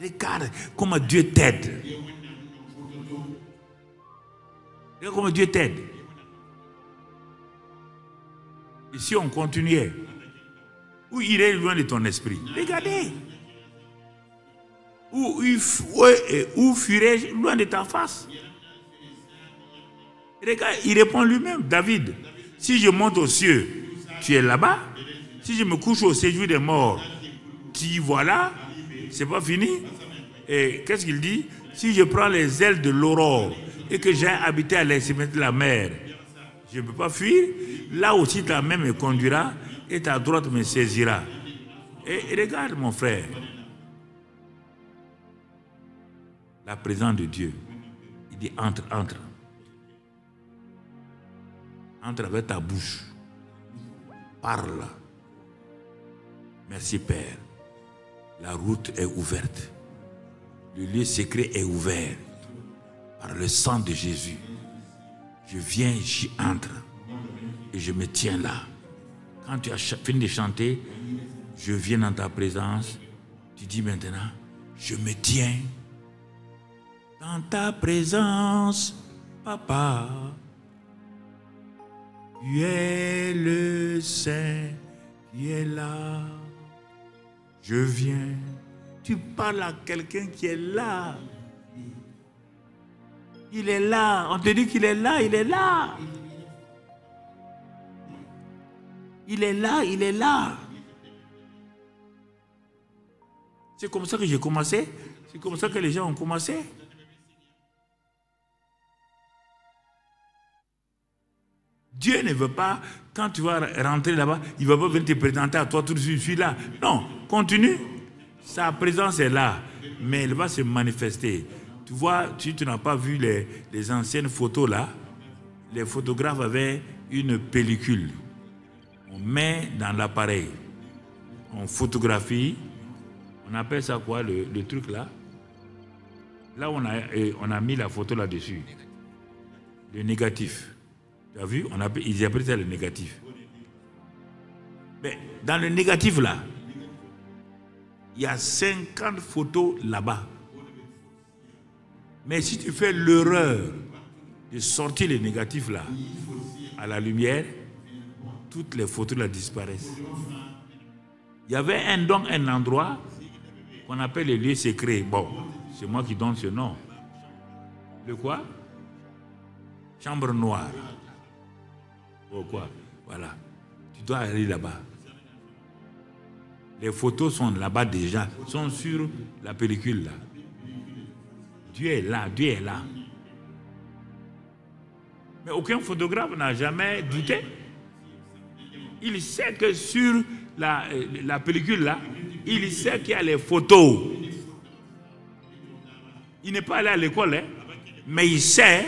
Regarde comment Dieu t'aide. Regarde comment Dieu t'aide. Et si on continuait, où irait loin de ton esprit? Regardez. Où fuirais-je loin de ta face? Regarde, il répond lui-même, David, si je monte aux cieux, tu es là-bas. Si je me couche au séjour des morts, t'y voilà, c'est pas fini. Et qu'est-ce qu'il dit? Si je prends les ailes de l'aurore et que j'ai habité à l'extrémité de la mer, je ne peux pas fuir. Là aussi, ta main me conduira et ta droite me saisira. Et regarde, mon frère, la présence de Dieu. Il dit entre, entre. Entre avec ta bouche. Parle. Merci Père. La route est ouverte. Le lieu secret est ouvert. Par le sang de Jésus. Je viens, j'y entre. Et je me tiens là. Quand tu as fini de chanter, je viens dans ta présence. Tu dis maintenant, je me tiens dans ta présence, Papa. Tu es le Saint qui est là. Je viens. Tu parles à quelqu'un qui est là. Il est là. On te dit qu'il est là, il est là. Il est là, il est là. C'est comme ça que j'ai commencé. C'est comme ça que les gens ont commencé. Dieu ne veut pas, quand tu vas rentrer là-bas, il ne va pas venir te présenter à toi tout de suite, je suis là. Non, continue. Sa présence est là, mais elle va se manifester. Tu vois, tu n'as pas vu les anciennes photos là. Les photographes avaient une pellicule. On met dans l'appareil. On photographie. On appelle ça quoi, le truc là? Là, on a mis la photo là-dessus. Le négatif. Tu as vu? Ils appellent ça le négatif. Mais dans le négatif là, il y a 50 photos là-bas. Mais si tu fais l'erreur de sortir le négatif là, à la lumière, toutes les photos là disparaissent. Il y avait un endroit qu'on appelle le lieu secret. Bon, c'est moi qui donne ce nom. Le quoi? Chambre noire. Pourquoi? Voilà. Tu dois aller là-bas. Les photos sont là-bas déjà, sont sur la pellicule là. Dieu est là, Dieu est là. Mais aucun photographe n'a jamais douté. Il sait que sur la pellicule là, il sait qu'il y a les photos. Il n'est pas allé à l'école, hein, mais il sait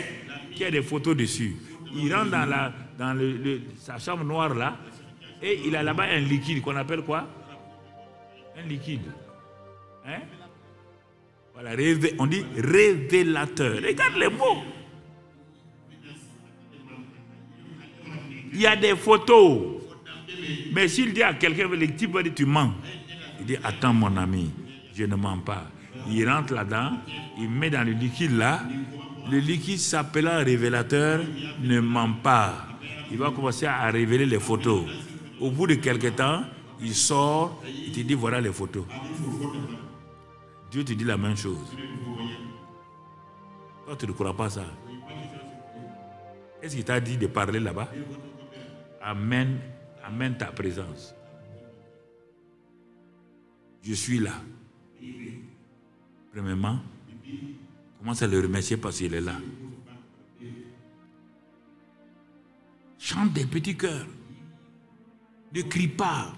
qu'il y a des photos dessus. Il rentre dans sa chambre noire là, et il a là-bas un liquide qu'on appelle quoi? Un liquide. Hein? Voilà, on dit révélateur. Regarde les mots. Il y a des photos. Mais s'il dit à quelqu'un, le type va dire tu mens. Il dit attends mon ami, je ne mens pas. Il rentre là-dedans, il met dans le liquide là. Le liquide s'appelant révélateur ne ment pas. Il va commencer à révéler les photos. Au bout de quelques temps, il sort, il te dit voilà les photos. Dieu te dit la même chose. Toi, tu ne crois pas ça. Est-ce qu'il t'a dit de parler là-bas? Amène ta présence. Je suis là. Premièrement, commence à le remercier parce qu'il est là. Chante des petits cœurs. Ne crie pas.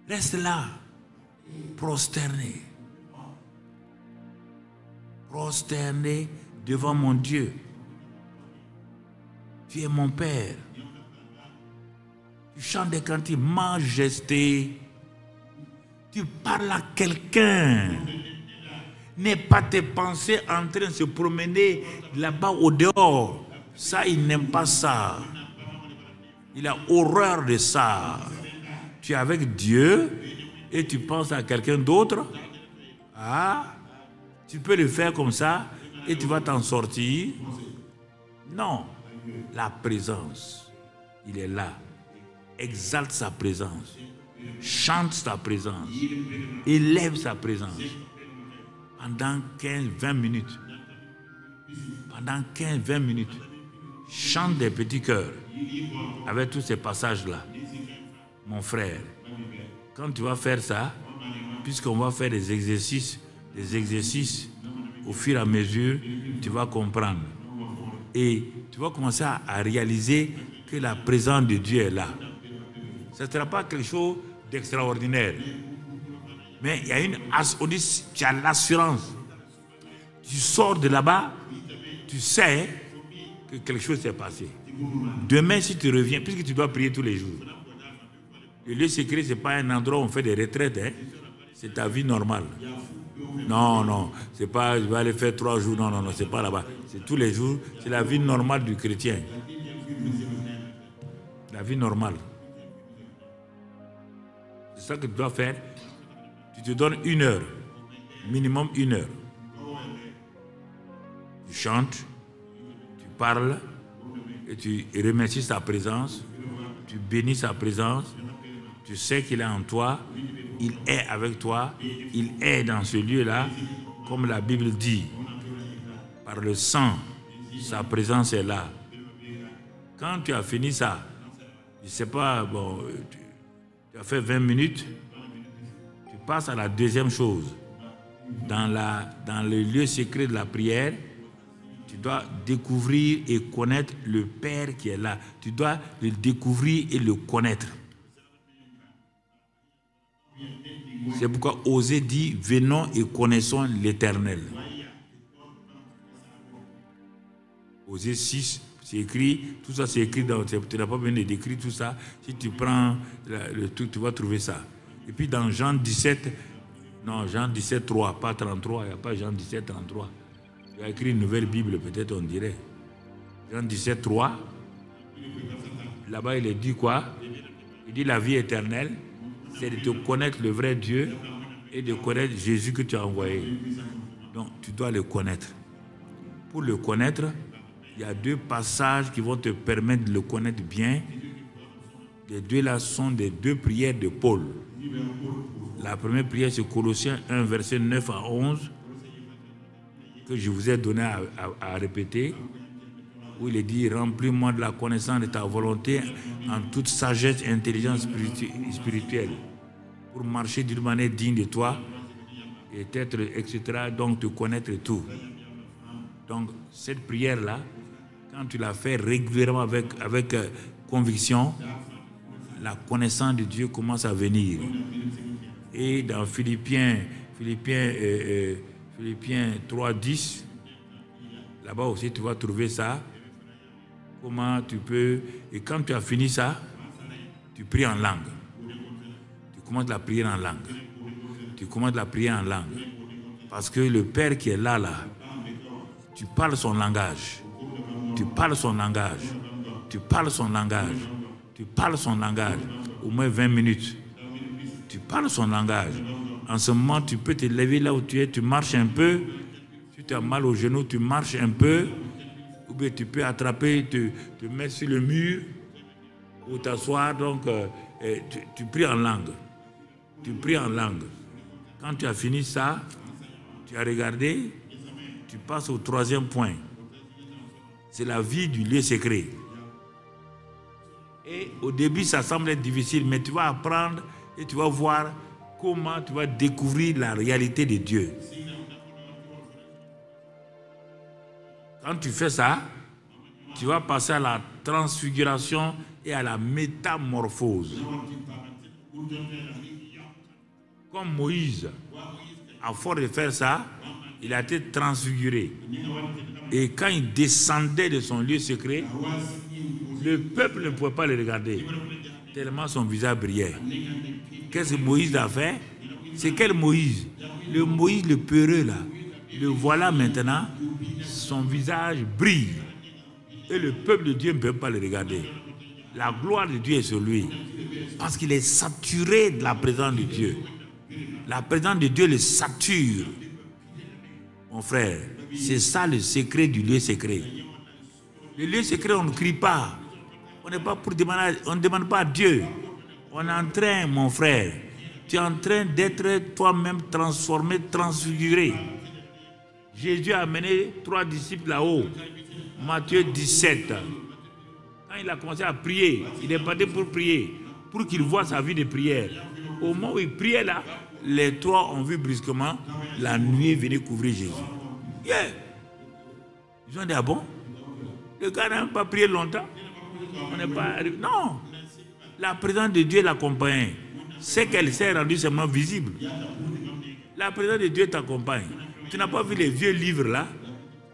Reste là. Prosterné. Prosterné devant mon Dieu. Tu es mon Père. Tu chantes des cantiques, majesté. Tu parles à quelqu'un. N'aie pas tes pensées en train de se promener là-bas au dehors. Ça, il n'aime pas ça. Il a horreur de ça. Tu es avec Dieu et tu penses à quelqu'un d'autre. Ah, tu peux le faire comme ça et tu vas t'en sortir. Non, la présence, il est là. Exalte sa présence. Chante sa présence. Élève sa présence. Pendant 15-20 minutes. Pendant 15-20 minutes. Chante des petits cœurs. Avec tous ces passages-là. Mon frère, quand tu vas faire ça, puisqu'on va faire des exercices, au fur et à mesure, tu vas comprendre. Et tu vas commencer à réaliser que la présence de Dieu est là. Ce ne sera pas quelque chose d'extraordinaire. Mais il y a tu as l'assurance. Tu sors de là-bas, tu sais que quelque chose s'est passé. Demain, si tu reviens, puisque tu dois prier tous les jours, le lieu secret, ce n'est pas un endroit où on fait des retraites, hein? C'est ta vie normale. Non, c'est pas, je vais aller faire 3 jours, non, c'est pas là-bas. C'est tous les jours, c'est la vie normale du chrétien. La vie normale. C'est ça que tu dois faire. Tu te donnes 1 heure, minimum 1 heure. Tu chantes, tu parles, et tu remercies sa présence, tu bénis sa présence, tu sais qu'il est en toi, il est avec toi, il est dans ce lieu-là, comme la Bible dit, par le sang, sa présence est là. Quand tu as fini ça, je ne sais pas, bon, tu as fait 20 minutes, tu passes à la deuxième chose. Dans le lieu secret de la prière, tu dois découvrir et connaître le Père qui est là. Tu dois le découvrir et le connaître. C'est pourquoi Osée dit, venons et connaissons l'Éternel. Osée 6, c'est écrit, tout ça c'est écrit, tu n'as pas besoin de décrire tout ça. Si tu prends le truc, tu vas trouver ça. Et puis dans Jean 17, non, Jean 17, 3, pas 33, il n'y a pas Jean 17, 33. Tu as écrit une nouvelle Bible, peut-être on dirait. Jean 17, 3. Là-bas, il est dit quoi? Il dit la vie éternelle, c'est de te connaître le vrai Dieu et de connaître Jésus que tu as envoyé. Donc, tu dois le connaître. Pour le connaître, il y a 2 passages qui vont te permettre de le connaître bien. Les 2 là sont des 2 prières de Paul. La première prière, c'est Colossiens 1, verset 9 à 11, que je vous ai donné à répéter, où il est dit, remplis-moi de la connaissance de ta volonté en toute sagesse et intelligence spirituelle, pour marcher d'une manière digne de toi, et être, etc., donc te connaître tout. Donc, cette prière-là, quand tu la fais régulièrement avec conviction, la connaissance de Dieu commence à venir. Et dans Philippiens 3:10, là-bas aussi tu vas trouver ça. Comment tu peux... Et quand tu as fini ça, tu pries en langue. Tu commences la prière en langue. Tu commences la prière en langue. Parce que le Père qui est là, tu parles son langage. Tu parles son langage. Tu parles son langage. Tu parles son langage. Au moins 20 minutes. Tu parles son langage. En ce moment, tu peux te lever là où tu es, tu marches un peu. Si tu as mal au genou, tu marches un peu. Ou bien tu peux attraper, te mettre sur le mur ou t'asseoir. Donc, tu pries en langue. Tu pries en langue. Quand tu as fini ça, tu as regardé, tu passes au 3e point. C'est la vie du lieu secret. Et au début, ça semble être difficile, mais tu vas apprendre et tu vas voir comment tu vas découvrir la réalité de Dieu. Quand tu fais ça, tu vas passer à la transfiguration et à la métamorphose. Comme Moïse, à force de faire ça, il a été transfiguré. Et quand il descendait de son lieu secret, le peuple ne pouvait pas le regarder, tellement son visage brillait. Qu'est-ce que Moïse a fait? C'est quel Moïse? Le Moïse le peureux là. Le voilà maintenant, son visage brille. Et le peuple de Dieu ne peut pas le regarder. La gloire de Dieu est sur lui. Parce qu'il est saturé de la présence de Dieu. La présence de Dieu le sature. Mon frère, c'est ça le secret du lieu secret. Le lieu secret, on ne crie pas. On n'est pas pour demander, on ne demande pas à Dieu. On est en train, mon frère, tu es en train d'être toi-même transformé, transfiguré. Jésus a amené 3 disciples là-haut. Matthieu 17. Quand il a commencé à prier, il est parti pour prier, pour qu'il voie sa vie de prière. Au moment où il priait là, les trois ont vu brusquement la nuée venir couvrir Jésus. Yeah. Ils ont dit, ah bon? Le gars n'a pas prié longtemps. On n'est pas arrivé. Non. La présence de Dieu l'accompagne. C'est qu'elle s'est rendue seulement visible. La présence de Dieu t'accompagne. Tu n'as pas vu les vieux livres là,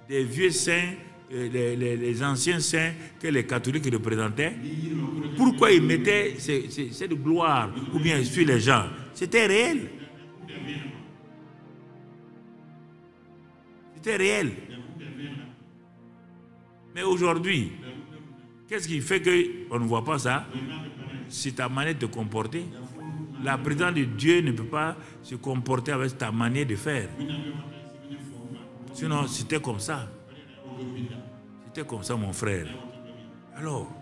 des vieux saints, les anciens saints que les catholiques représentaient? Pourquoi ils mettaient cette gloire ou bien sur les gens? C'était réel. C'était réel. Mais aujourd'hui, qu'est-ce qui fait qu'on ne voit pas ça? C'est ta manière de te comporter. La présence de Dieu ne peut pas se comporter avec ta manière de faire. Sinon, c'était comme ça. C'était comme ça, mon frère. Alors,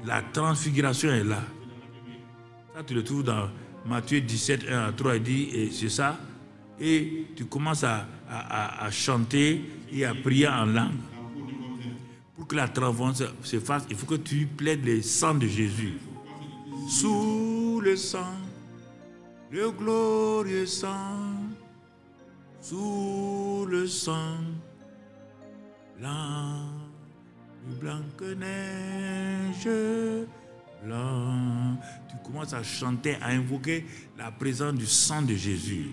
la transfiguration est là. Ça, tu le trouves dans Matthieu 17, 1 à 3, il dit, et c'est ça. Et tu commences à chanter et à prier en langue. Pour que la transformation se fasse, il faut que tu plaides le sang de Jésus. Sous le sang, le glorieux sang, sous le sang, blanc, plus blanc que neige, blanc. Tu commences à chanter, à invoquer la présence du sang de Jésus.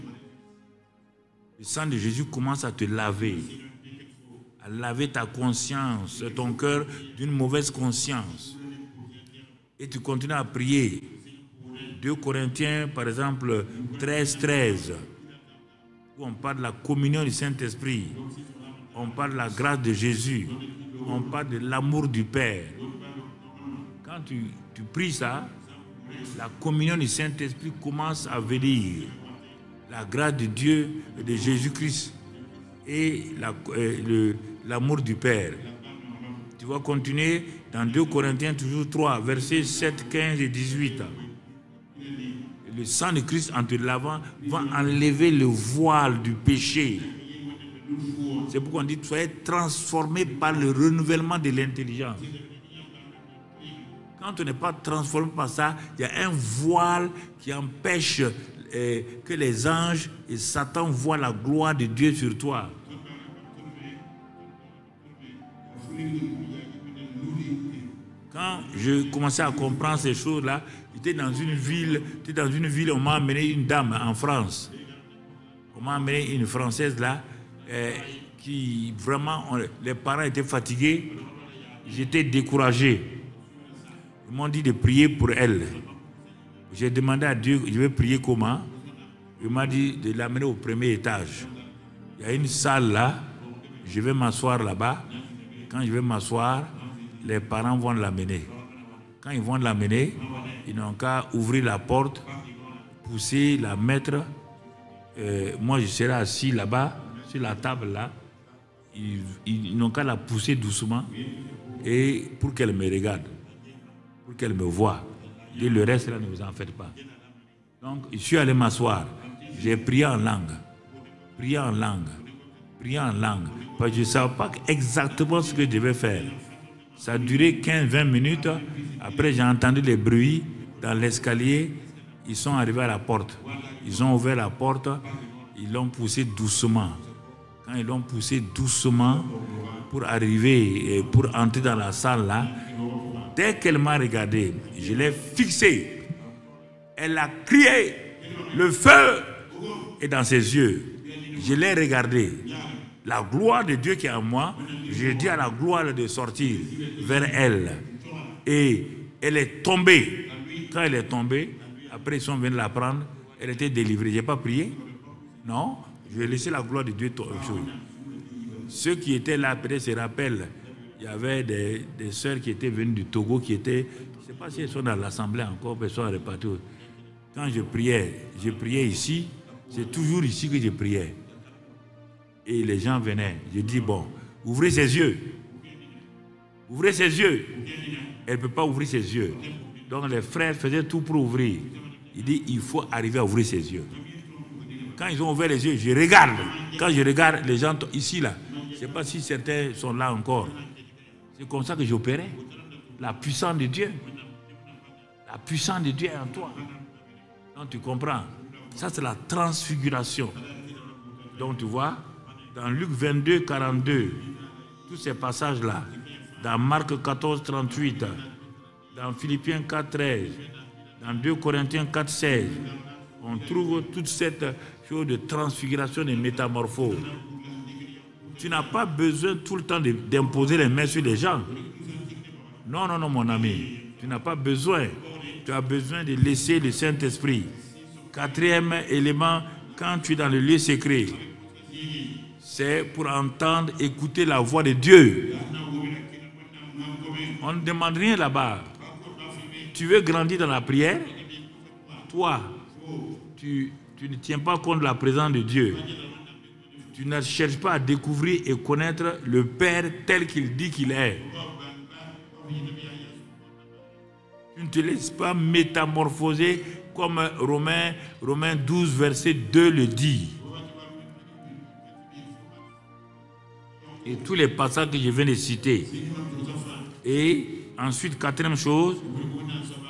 Le sang de Jésus commence à te laver, à laver ta conscience, ton cœur d'une mauvaise conscience. Et tu continues à prier. 2 Corinthiens, par exemple, 13, où on parle de la communion du Saint-Esprit. On parle de la grâce de Jésus. On parle de l'amour du Père. Quand tu pries ça, la communion du Saint-Esprit commence à venir. La grâce de Dieu et de Jésus-Christ et l'amour du Père. Tu vas continuer dans 2 Corinthiens toujours 3, versets 7, 15 et 18. Le sang de Christ en te lavant va enlever le voile du péché. C'est pourquoi on dit soyez transformés par le renouvellement de l'intelligence. Quand on n'est pas transformé par ça, il y a un voile qui empêche que les anges et Satan voient la gloire de Dieu sur toi. Quand je commençais à comprendre ces choses-là, j'étais dans une ville, on m'a amené une dame en France. On m'a amené une Française là, qui vraiment, les parents étaient fatigués, j'étais découragé. Ils m'ont dit de prier pour elle. J'ai demandé à Dieu, je vais prier comment? Il m'a dit de l'amener au premier étage. Il y a une salle là, je vais m'asseoir là-bas. Quand je vais m'asseoir, les parents vont l'amener. Quand ils vont l'amener, ils n'ont qu'à ouvrir la porte, pousser, la mettre. Moi, je serai assis là-bas, sur la table là. Ils n'ont qu'à la pousser doucement et pour qu'elle me regarde, pour qu'elle me voie. Et le reste là, ne vous en faites pas. Donc, je suis allé m'asseoir. J'ai prié en langue. Prié en langue. Prié en langue. Parce que je ne savais pas exactement ce que je devais faire. Ça a duré 15-20 minutes. Après, j'ai entendu les bruits dans l'escalier. Ils sont arrivés à la porte. Ils ont ouvert la porte. Ils l'ont poussé doucement. Quand ils l'ont poussé doucement pour arriver et pour entrer dans la salle là, dès qu'elle m'a regardé, je l'ai fixée. Elle a crié. Le feu est dans ses yeux. Je l'ai regardée. La gloire de Dieu qui est en moi, j'ai dit à la gloire de sortir vers elle. Et elle est tombée. Quand elle est tombée, après ils sont venus la prendre, elle était délivrée. Je n'ai pas prié. Non, je vais laisser la gloire de Dieu tomber. Ceux qui étaient là, peut-être se rappellent, il y avait des sœurs qui étaient venues du Togo, qui étaient, je ne sais pas si elles sont dans l'assemblée encore, mais elles sont réparties. Quand je priais ici, c'est toujours ici que je priais. Et les gens venaient. Je dis, bon, ouvrez ses yeux. Ouvrez ses yeux. Elle ne peut pas ouvrir ses yeux. Donc les frères faisaient tout pour ouvrir. Il dit, il faut arriver à ouvrir ses yeux. Quand ils ont ouvert les yeux, je regarde. Quand je regarde les gens ici, là, je ne sais pas si certains sont là encore. C'est comme ça que j'opérais. La puissance de Dieu. La puissance de Dieu est en toi. Donc tu comprends. Ça, c'est la transfiguration. Donc tu vois, dans Luc 22, 42, tous ces passages-là, dans Marc 14, 38, dans Philippiens 4, 13, dans 2 Corinthiens 4, 16, on trouve toute cette chose de transfiguration et métamorphose. Tu n'as pas besoin tout le temps d'imposer les mains sur les gens. Non, non, non, mon ami. Tu n'as pas besoin. Tu as besoin de laisser le Saint-Esprit. Quatrième élément, quand tu es dans le lieu secret, c'est pour entendre, écouter la voix de Dieu. On ne demande rien là-bas. Tu veux grandir dans la prière? Toi, tu ne tiens pas compte de la présence de Dieu. Tu ne cherches pas à découvrir et connaître le Père tel qu'il dit qu'il est. Tu ne te laisses pas métamorphoser comme Romains 12, verset 2 le dit. Et tous les passages que je viens de citer. Et ensuite, quatrième chose,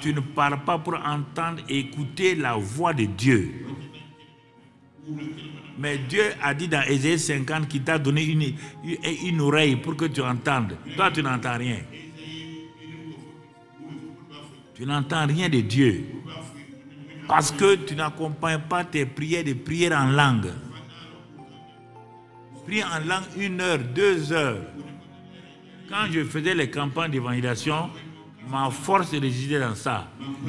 tu ne parles pas pour entendre et écouter la voix de Dieu. Mais Dieu a dit dans Ésaïe 50 qu'il t'a donné une oreille pour que tu entendes. Toi, tu n'entends rien. Tu n'entends rien de Dieu. Parce que tu n'accompagnes pas tes prières de prière en langue. Prier en langue 1 heure, 2 heures. Quand je faisais les campagnes d'évangélisation, ma force résidait dans ça.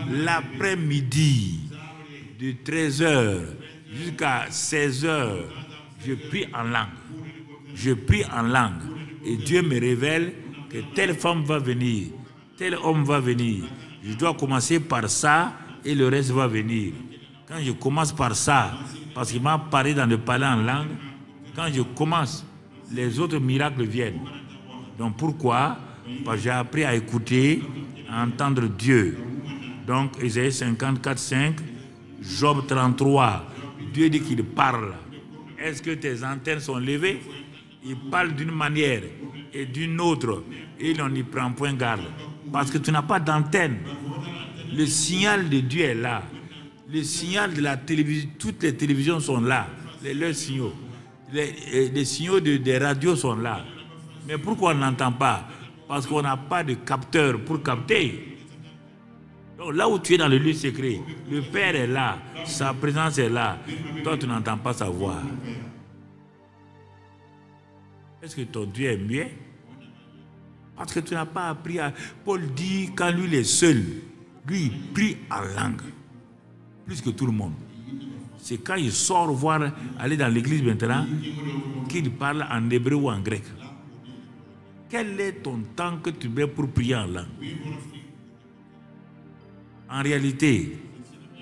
L'après-midi, de 13h jusqu'à 16h, je prie en langue. Je prie en langue. Et Dieu me révèle que telle femme va venir, tel homme va venir. Je dois commencer par ça et le reste va venir. Quand je commence par ça, parce qu'il m'a parlé dans le palais en langue, quand je commence, les autres miracles viennent. Donc pourquoi? Parce que j'ai appris à écouter, à entendre Dieu. Donc Ésaïe 54, 5, Job 33, Dieu dit qu'il parle. Est-ce que tes antennes sont levées? Il parle d'une manière et d'une autre et on n'y prend point garde. Parce que tu n'as pas d'antenne. Le signal de Dieu est là. Le signal de la télévision, toutes les télévisions sont là. Leurs signaux. Les signaux des radios sont là. Mais pourquoi on n'entend pas? Parce qu'on n'a pas de capteur pour capter. Donc là où tu es dans le lieu secret, le Père est là, sa présence est là. Toi, tu n'entends pas sa voix. Est-ce que ton Dieu est muet? Parce que tu n'as pas appris à... Paul dit, quand lui il est seul, lui il prie en langue. Plus que tout le monde. C'est quand il sort voir, aller dans l'église maintenant, qu'il parle en hébreu ou en grec. Quel est ton temps que tu mets pour prier en langue? En réalité,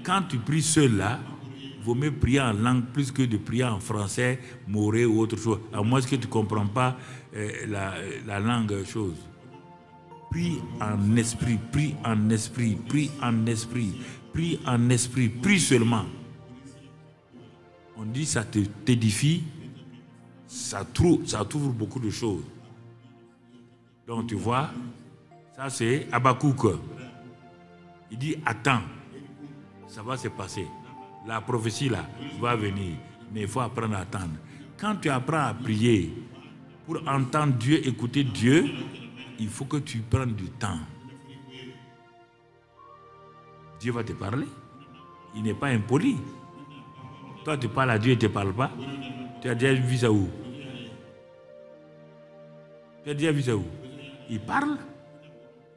quand tu pries seul là, il vaut mieux prier en langue plus que de prier en français, moré ou autre chose. À moins que tu ne comprends pas la langue chose. Prie en esprit, prie en esprit, prie en esprit, prie en esprit, prie seulement. On dit ça t'édifie, ça t'ouvre beaucoup de choses. Donc tu vois, ça c'est Habakkuk. Il dit attends, ça va se passer. La prophétie là va venir, mais il faut apprendre à attendre. Quand tu apprends à prier pour entendre Dieu, écouter Dieu, il faut que tu prennes du temps. Dieu va te parler. Il n'est pas impoli. Toi, tu parles à Dieu et il ne te parle pas. Tu as déjà vu ça où? Tu as déjà vu ça où? Il parle.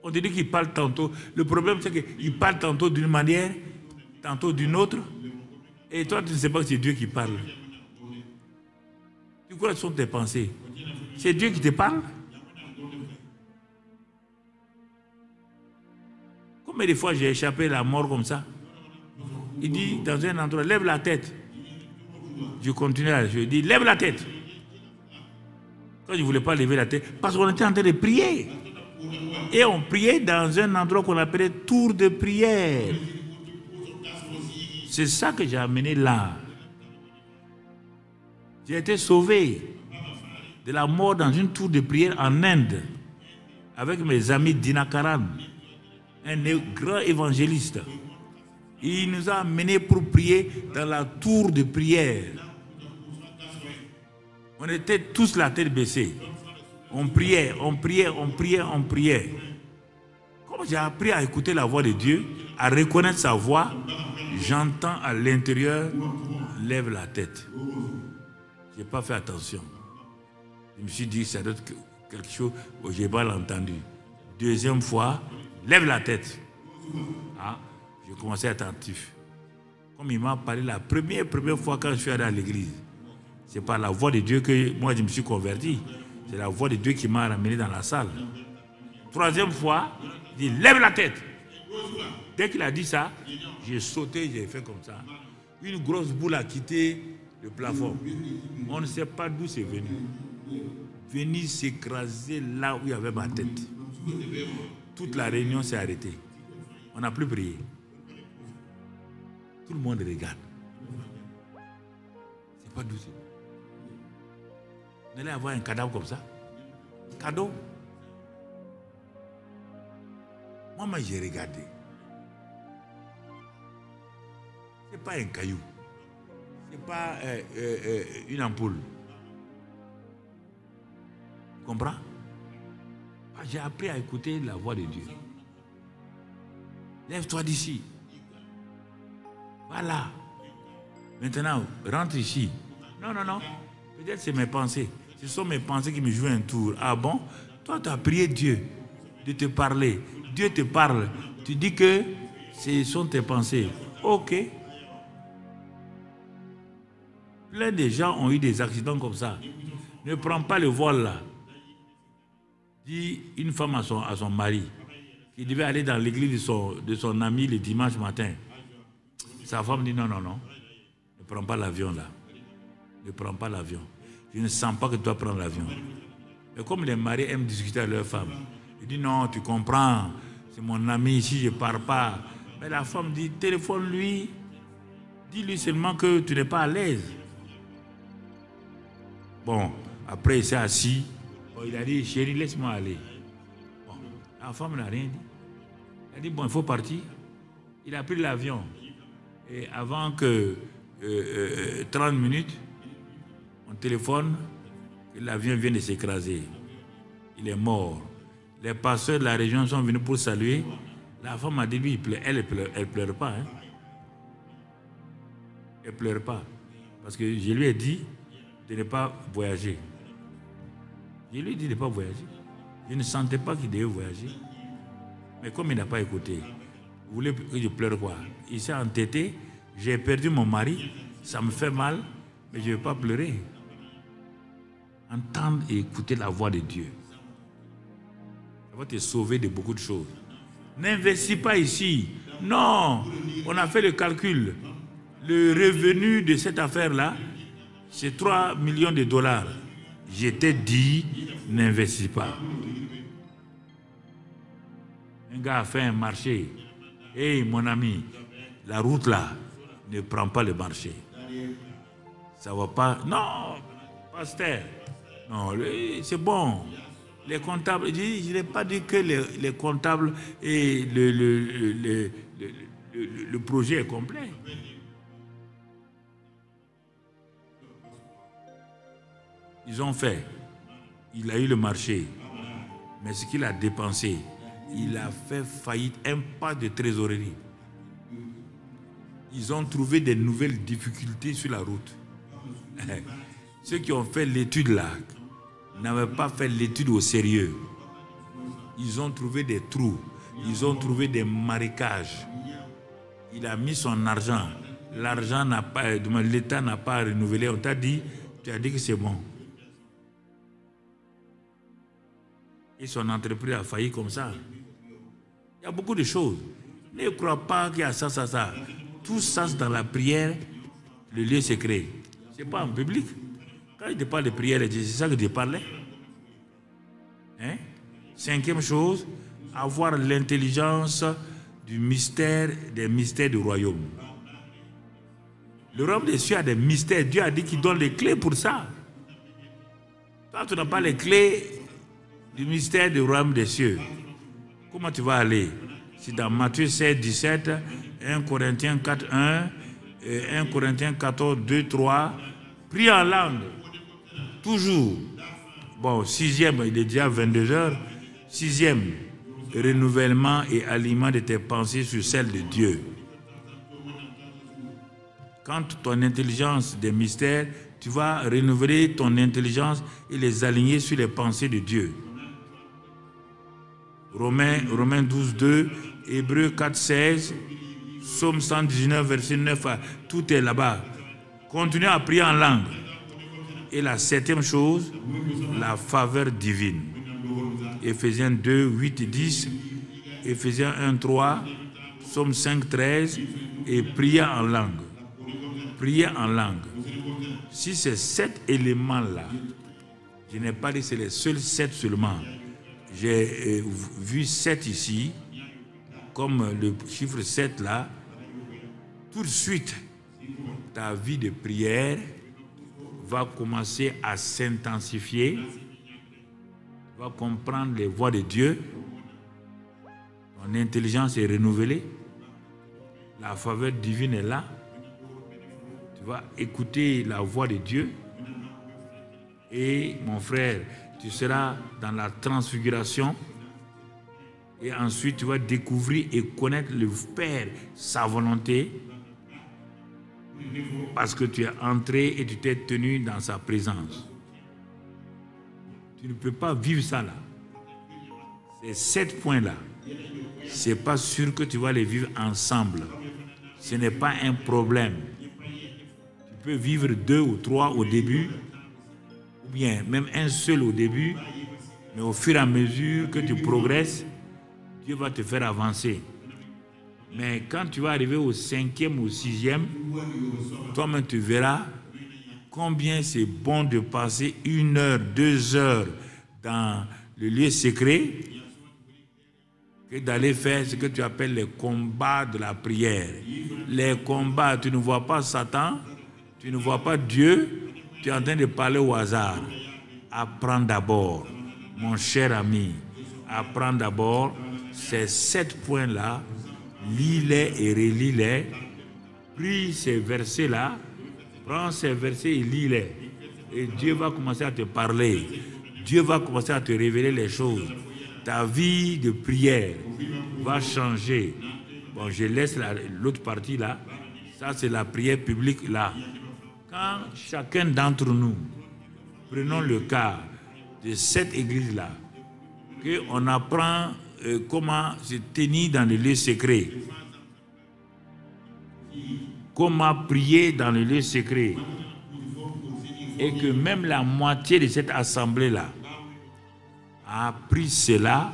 On te dit qu'il parle tantôt. Le problème, c'est qu'il parle tantôt d'une manière, tantôt d'une autre. Et toi, tu ne sais pas que c'est Dieu qui parle. Tu crois que ce sont tes pensées? C'est Dieu qui te parle? Combien de fois j'ai échappé à la mort comme ça? Il dit dans un endroit, lève la tête. Je continue, je dis, lève la tête. Quand je ne voulais pas lever la tête, parce qu'on était en train de prier. Et on priait dans un endroit qu'on appelait tour de prière. C'est ça que j'ai amené là. J'ai été sauvé de la mort dans une tour de prière en Inde, avec mes amis Dinakaran, un grand évangéliste. Il nous a amenés pour prier dans la tour de prière. On était tous la tête baissée. On priait, on priait, on priait, on priait. Comme j'ai appris à écouter la voix de Dieu, à reconnaître sa voix, j'entends à l'intérieur, lève la tête. Je n'ai pas fait attention. Je me suis dit, ça doit être quelque chose que je n'ai pas entendu. Deuxième fois, lève la tête. Ah, j'ai commencé à être attentif. Comme il m'a parlé la première fois quand je suis allé à l'église. C'est par la voix de Dieu que moi je me suis converti. C'est la voix de Dieu qui m'a ramené dans la salle. Troisième fois, il dit lève la tête. Dès qu'il a dit ça, j'ai sauté, j'ai fait comme ça. Une grosse boule a quitté le plafond. On ne sait pas d'où c'est venu. Venu s'écraser là où il y avait ma tête. Toute la réunion s'est arrêtée. On n'a plus prié. Tout le monde regarde. C'est pas d'où c'est. Vous allez avoir un cadavre comme ça. Cadeau. Moi, j'ai regardé. Ce n'est pas un caillou. Ce n'est pas une ampoule. Tu comprends? J'ai appris à écouter la voix de Dieu. Lève-toi d'ici. Voilà. Maintenant, rentre ici. Non. Peut-être c'est mes pensées. Ce sont mes pensées qui me jouent un tour. Ah bon? Toi, tu as prié Dieu de te parler. Dieu te parle. Tu dis que ce sont tes pensées. Ok. Plein de gens ont eu des accidents comme ça. Ne prends pas le vol là. Dit une femme à son mari qui devait aller dans l'église de son ami le dimanche matin. Sa femme dit non. Ne prends pas l'avion là. Ne prends pas l'avion. Je ne sens pas que tu dois prendre l'avion. Mais comme les maris aiment discuter avec leur femme, il dit non, tu comprends, c'est mon ami, si je ne pars pas. Mais la femme dit, téléphone-lui, dis-lui seulement que tu n'es pas à l'aise. Bon, après il s'est assis, il a dit, chérie, laisse-moi aller. Bon, la femme n'a rien dit. Elle a dit, bon, il faut partir. Il a pris l'avion. Et avant que 30 minutes, on téléphone, l'avion vient de s'écraser. Il est mort. Les pasteurs de la région sont venus pour saluer. La femme a dit, lui, elle pleure pas. Hein. Elle pleure pas. Parce que je lui ai dit de ne pas voyager. Je lui ai dit de ne pas voyager. Je ne sentais pas qu'il devait voyager. Mais comme il n'a pas écouté, vous voulez que je pleure quoi? Il s'est entêté, j'ai perdu mon mari, ça me fait mal, mais je ne vais pas pleurer. Entendre et écouter la voix de Dieu. Ça va te sauver de beaucoup de choses. N'investis pas ici. Non, on a fait le calcul. Le revenu de cette affaire-là, c'est 3 millions de dollars. Je t'ai dit, n'investis pas. Un gars a fait un marché. Hey, mon ami, la route là, ne prends pas le marché. Ça va pas. Non, pasteur. Non, c'est bon. Les comptables, je n'ai pas dit que les comptables et le projet est complet. Ils ont fait. Il a eu le marché. Mais ce qu'il a dépensé, il a fait faillite, un pas de trésorerie. Ils ont trouvé des nouvelles difficultés sur la route. Ceux qui ont fait l'étude là, n'avaient pas fait l'étude au sérieux. Ils ont trouvé des trous. Ils ont trouvé des marécages. Il a mis son argent. L'argent n'a pas, l'État n'a pas renouvelé. On t'a dit, tu as dit que c'est bon. Et son entreprise a failli comme ça. Il y a beaucoup de choses. Ne crois pas qu'il y a ça. Tout ça, c'est dans la prière, le lieu secret. Ce n'est pas en public. Quand je te parle de prière, c'est ça que je parlais. Hein? Cinquième chose, avoir l'intelligence du mystère, des mystères du royaume. Le royaume des cieux a des mystères. Dieu a dit qu'il donne les clés pour ça. Toi, tu n'as pas les clés du mystère du royaume des cieux. Comment tu vas aller? Si dans Matthieu 16, 17, 1 Corinthiens 4, 1 et 1 Corinthiens 14, 2, 3. Prie en langue. Toujours. Bon, sixième, il est déjà 22 heures. Sixième, renouvellement et aliment de tes pensées sur celles de Dieu. Quand ton intelligence des mystères, tu vas renouveler ton intelligence et les aligner sur les pensées de Dieu. Romains 12, 2, Hébreux 4, 16, Psaume 119, verset 9, tout est là-bas. Continuez à prier en langue. Et la septième chose, la faveur divine. Éphésiens 2, 8 et 10, Éphésiens 1, 3, Psaume 5, 13, et prier en langue. Prier en langue. Si ces 7 éléments-là, je n'ai pas dit que c'est les seuls 7 seulement. J'ai vu 7 ici, comme le chiffre 7 là. Tout de suite, ta vie de prière va commencer à s'intensifier, va comprendre les voies de Dieu, ton intelligence est renouvelée, la faveur divine est là, tu vas écouter la voix de Dieu et mon frère, tu seras dans la transfiguration et ensuite tu vas découvrir et connaître le Père, sa volonté, parce que tu es entré et tu t'es tenu dans sa présence. Tu ne peux pas vivre ça là. Ces 7 points-là, ce n'est pas sûr que tu vas les vivre ensemble. Ce n'est pas un problème. Tu peux vivre 2 ou 3 au début, ou bien même un seul au début, mais au fur et à mesure que tu progresses, Dieu va te faire avancer. Mais quand tu vas arriver au 5e ou 6e, toi-même tu verras combien c'est bon de passer 1 heure, 2 heures dans le lieu secret que d'aller faire ce que tu appelles les combats de la prière. Les combats, tu ne vois pas Satan, tu ne vois pas Dieu, tu es en train de parler au hasard. Apprends d'abord, mon cher ami, apprends d'abord ces 7 points-là, lis-les et relis-les, prie ces versets-là, prends ces versets et lis-les. Et Dieu va commencer à te parler. Dieu va commencer à te révéler les choses. Ta vie de prière va changer. Bon, je laisse l'autre partie là. Ça, c'est la prière publique là. Quand chacun d'entre nous, prenons le cas de cette église-là, qu'on apprend comment se tenir dans le lieu secret, comment prier dans le lieu secret, et que même la moitié de cette assemblée-là a appris cela,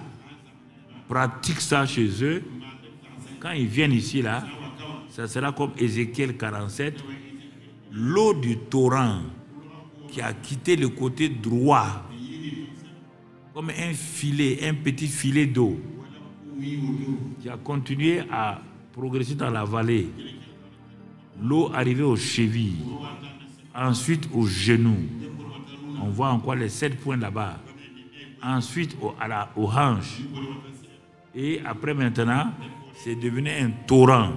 pratique ça chez eux, quand ils viennent ici, là, ça sera comme Ézéchiel 47, l'eau du torrent qui a quitté le côté droit, comme un filet, un petit filet d'eau, qui a continué à progresser dans la vallée. L'eau arrivait aux chevilles, ensuite aux genoux. On voit encore les 7 points là-bas. Ensuite aux hanches. Et après maintenant, c'est devenu un torrent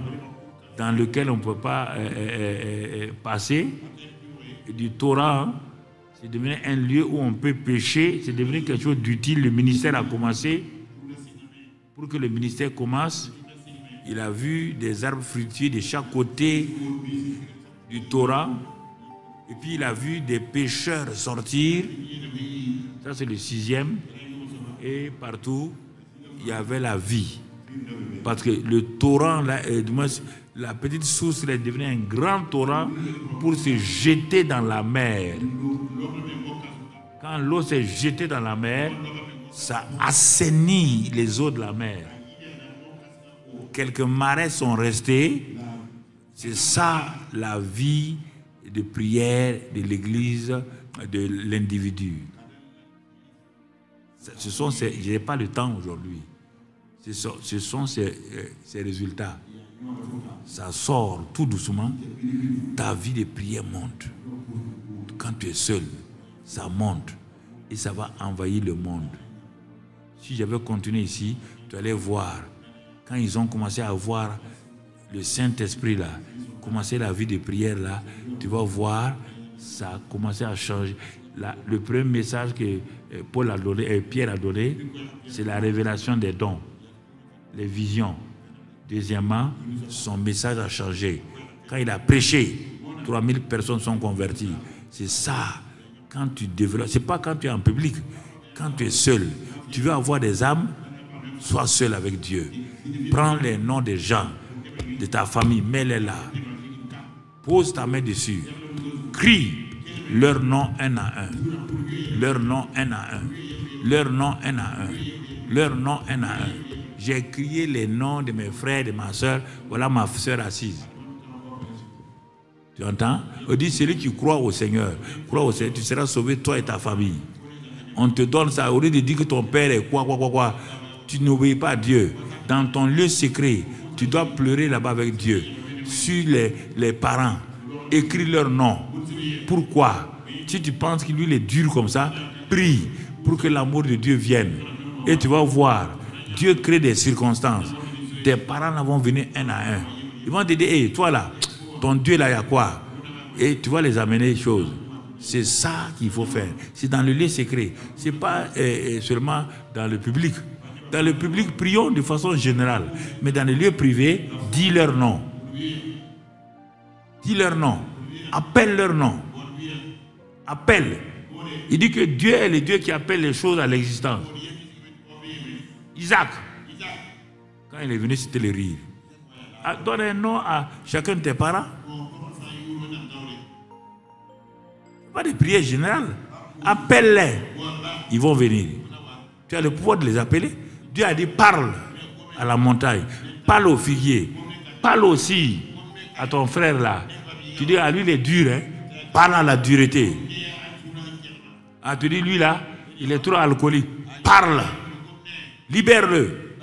dans lequel on ne peut pas passer. Et du torrent, c'est devenu un lieu où on peut pêcher. C'est devenu quelque chose d'utile. Le ministère a commencé. Pour que le ministère commence, il a vu des arbres fruitiers de chaque côté du torrent. Et puis il a vu des pêcheurs sortir. Ça, c'est le 6e. Et partout, il y avait la vie. Parce que le torrent, là, la petite source est devenue un grand torrent pour se jeter dans la mer. Quand l'eau s'est jetée dans la mer, ça assainit les eaux de la mer. Quelques marais sont restés. C'est ça la vie de prière de l'Église, de l'individu. Je n'ai pas le temps aujourd'hui. Ce sont ces résultats. Ça sort tout doucement. Ta vie de prière monte. Quand tu es seul, ça monte. Et ça va envahir le monde. Si j'avais continué ici, tu allais voir. Quand ils ont commencé à voir le Saint-Esprit là, commencer la vie de prière là, tu vas voir, ça a commencé à changer. Le premier message que Pierre a donné, c'est la révélation des dons, les visions. Deuxièmement, son message a changé. Quand il a prêché, 3000 personnes sont converties. C'est ça, quand tu développes, c'est pas quand tu es en public, quand tu es seul, tu veux avoir des âmes, sois seul avec Dieu. Prends les noms des gens, de ta famille, mets-les là. Pose ta main dessus. Crie leur nom un à un. Leur nom un à un. Leur nom un à un. Leur nom un à un. J'ai crié les noms de mes frères, de ma soeur. Voilà ma soeur assise. Tu entends? On dit, celui qui croit au Seigneur, tu seras sauvé, toi et ta famille. On te donne ça. Au lieu de dire que ton père est quoi. Tu n'obéis pas à Dieu. Dans ton lieu secret, tu dois pleurer là-bas avec Dieu. Sur les parents. Écris leur nom. Pourquoi? Si tu penses qu'il lui est dur comme ça, prie pour que l'amour de Dieu vienne. Et tu vas voir, Dieu crée des circonstances. Tes parents vont venir un à un. Ils vont te dire, hey, toi là, ton Dieu là, il y a quoi? Et tu vas les amener les choses. C'est ça qu'il faut faire. C'est dans le lieu secret. Ce n'est pas seulement dans le public. Dans le public, prions de façon générale. Mais dans les lieux privés, dis leur nom. Dis leur nom. Appelle leur nom. Appelle. Il dit que Dieu est le Dieu qui appelle les choses à l'existence. Isaac, quand il est venu, c'était le rire. Donne un nom à chacun de tes parents. Pas de prière générale. Appelle-les. Ils vont venir. Tu as le pouvoir de les appeler. Dieu a dit parle à la montagne. Parle au figuier. Parle aussi à ton frère là. Tu dis à lui il est dur. Hein? Parle à la dureté. Ah, tu dis lui là, il est trop alcoolique. Parle. Libère-le.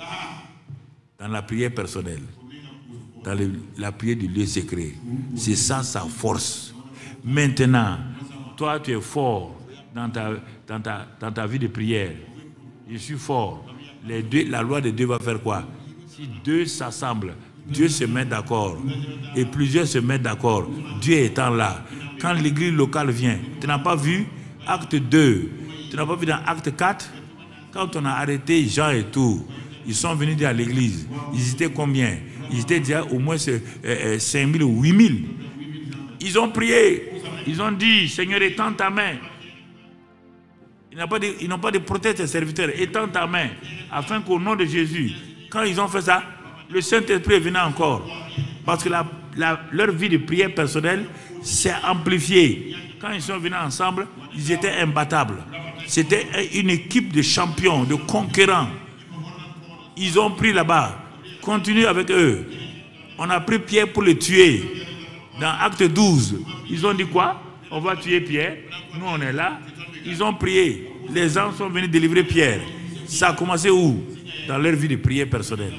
Dans la prière personnelle. Dans la prière du lieu secret. C'est ça sa force. Maintenant, toi tu es fort dans ta vie de prière. Je suis fort. La loi de Dieu va faire quoi? Si deux s'assemblent, Dieu se met d'accord. Et plusieurs se mettent d'accord. Dieu étant là. Quand l'église locale vient, tu n'as pas vu acte 2. Tu n'as pas vu dans acte 4? Quand on a arrêté Jean et tout, ils sont venus dire à l'église. Ils étaient combien? Ils étaient déjà au moins 5 000 ou 8 000. Ils ont prié. Ils ont dit, Seigneur, étends ta main. Ils n'ont pas de protège tes serviteurs. Étends ta main. Afin qu'au nom de Jésus, quand ils ont fait ça, le Saint-Esprit est venu encore. Parce que leur vie de prière personnelle s'est amplifiée. Quand ils sont venus ensemble, ils étaient imbattables. C'était une équipe de champions, de conquérants. Ils ont pris là-bas. Continue avec eux. On a pris Pierre pour le tuer. Dans Acte 12, ils ont dit quoi? On va tuer Pierre. Nous, on est là. Ils ont prié. Les gens sont venus délivrer Pierre. Ça a commencé où? Dans leur vie de prière personnelle.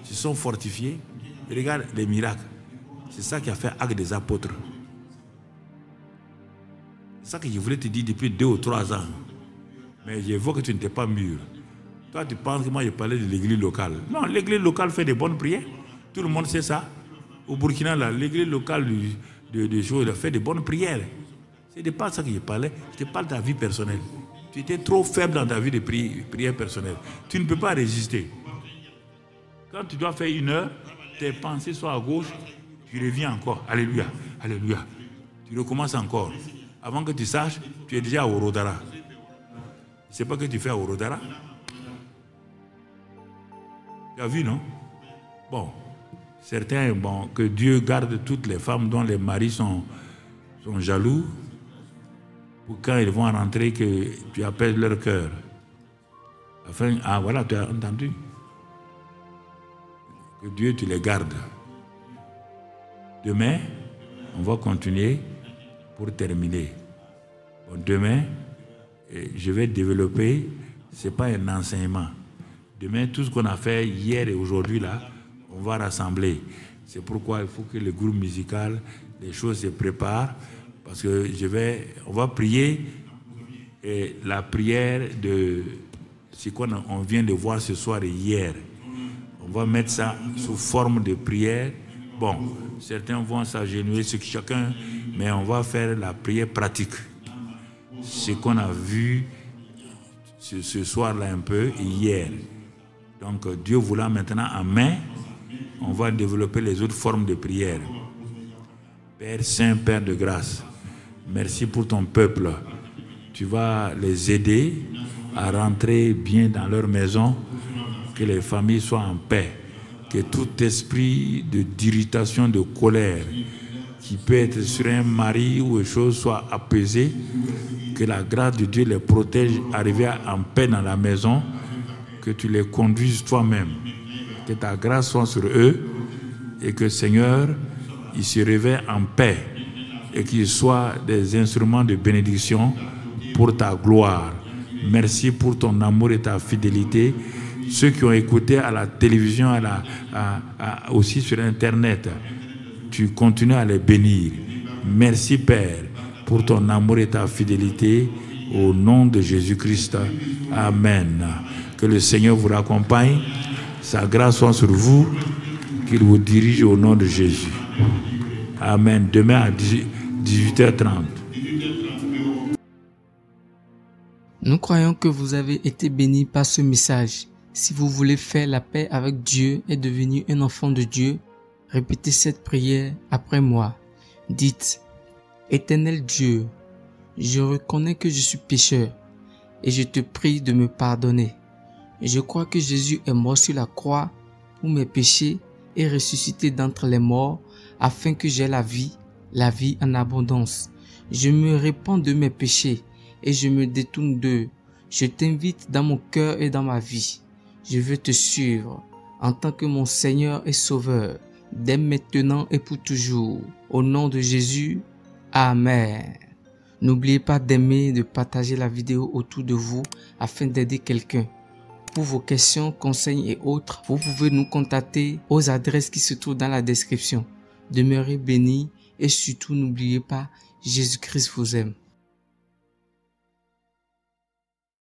Ils se sont fortifiés. Et regarde les miracles. C'est ça qui a fait Acte des Apôtres. C'est ça que je voulais te dire depuis 2 ou 3 ans. Mais je vois que tu n'étais pas mûr. Toi, tu penses que moi, je parlais de l'église locale. Non, l'église locale fait des bonnes prières. Tout le monde sait ça. Au Burkina, l'église locale de choses fait des bonnes prières. Ce n'est pas ça que je parlais. Je te parle de ta vie personnelle. Tu étais trop faible dans ta vie de prière personnelle. Tu ne peux pas résister. Quand tu dois faire 1 heure, tes pensées sont à gauche, tu reviens encore. Alléluia, alléluia. Tu recommences encore. Avant que tu saches, tu es déjà à Orodara. C'est pas que tu fais à Orodara. Tu as vu, non? Bon. Certains, bon, que Dieu garde toutes les femmes dont les maris sont jaloux, pour quand ils vont rentrer, que tu appelles leur cœur. Enfin, ah voilà, tu as entendu. Que Dieu te les garde. Demain, on va continuer pour terminer. Bon, demain, je vais développer, ce n'est pas un enseignement. Demain, tout ce qu'on a fait hier et aujourd'hui, là, on va rassembler. C'est pourquoi il faut que le groupe musical, les choses se préparent. Parce que on va prier et la prière de ce qu'on vient de voir ce soir et hier. On va mettre ça sous forme de prière Bon, certains vont s'agenouiller, chacun, mais on va faire la prière pratique. Ce qu'on a vu ce soir-là un peu, hier. Donc, Dieu voulant maintenant en main, on va développer les autres formes de prière. Père Saint, Père de grâce, merci pour ton peuple. Tu vas les aider à rentrer bien dans leur maison, que les familles soient en paix, que tout esprit d'irritation, de colère qui peut être sur un mari ou autre chose soit apaisé, que la grâce de Dieu les protège, arriver en paix dans la maison, que tu les conduises toi-même, que ta grâce soit sur eux et que Seigneur, ils se réveillent en paix et qu'ils soient des instruments de bénédiction pour ta gloire. Merci pour ton amour et ta fidélité. Ceux qui ont écouté à la télévision, aussi sur Internet, tu continues à les bénir. Merci Père pour ton amour et ta fidélité. Au nom de Jésus-Christ. Amen. Que le Seigneur vous accompagne. Sa grâce soit sur vous. Qu'il vous dirige au nom de Jésus. Amen. Demain à 18h30. Nous croyons que vous avez été bénis par ce message. Si vous voulez faire la paix avec Dieu et devenir un enfant de Dieu, répétez cette prière après moi. Dites: Éternel Dieu, je reconnais que je suis pécheur et je te prie de me pardonner. Je crois que Jésus est mort sur la croix pour mes péchés et ressuscité d'entre les morts afin que j'aie la vie en abondance. Je me répands de mes péchés et je me détourne d'eux. Je t'invite dans mon cœur et dans ma vie. Je veux te suivre en tant que mon Seigneur et Sauveur, dès maintenant et pour toujours. Au nom de Jésus, Amen. N'oubliez pas d'aimer et de partager la vidéo autour de vous afin d'aider quelqu'un. Pour vos questions, conseils et autres, vous pouvez nous contacter aux adresses qui se trouvent dans la description. Demeurez bénis et surtout n'oubliez pas, Jésus-Christ vous aime.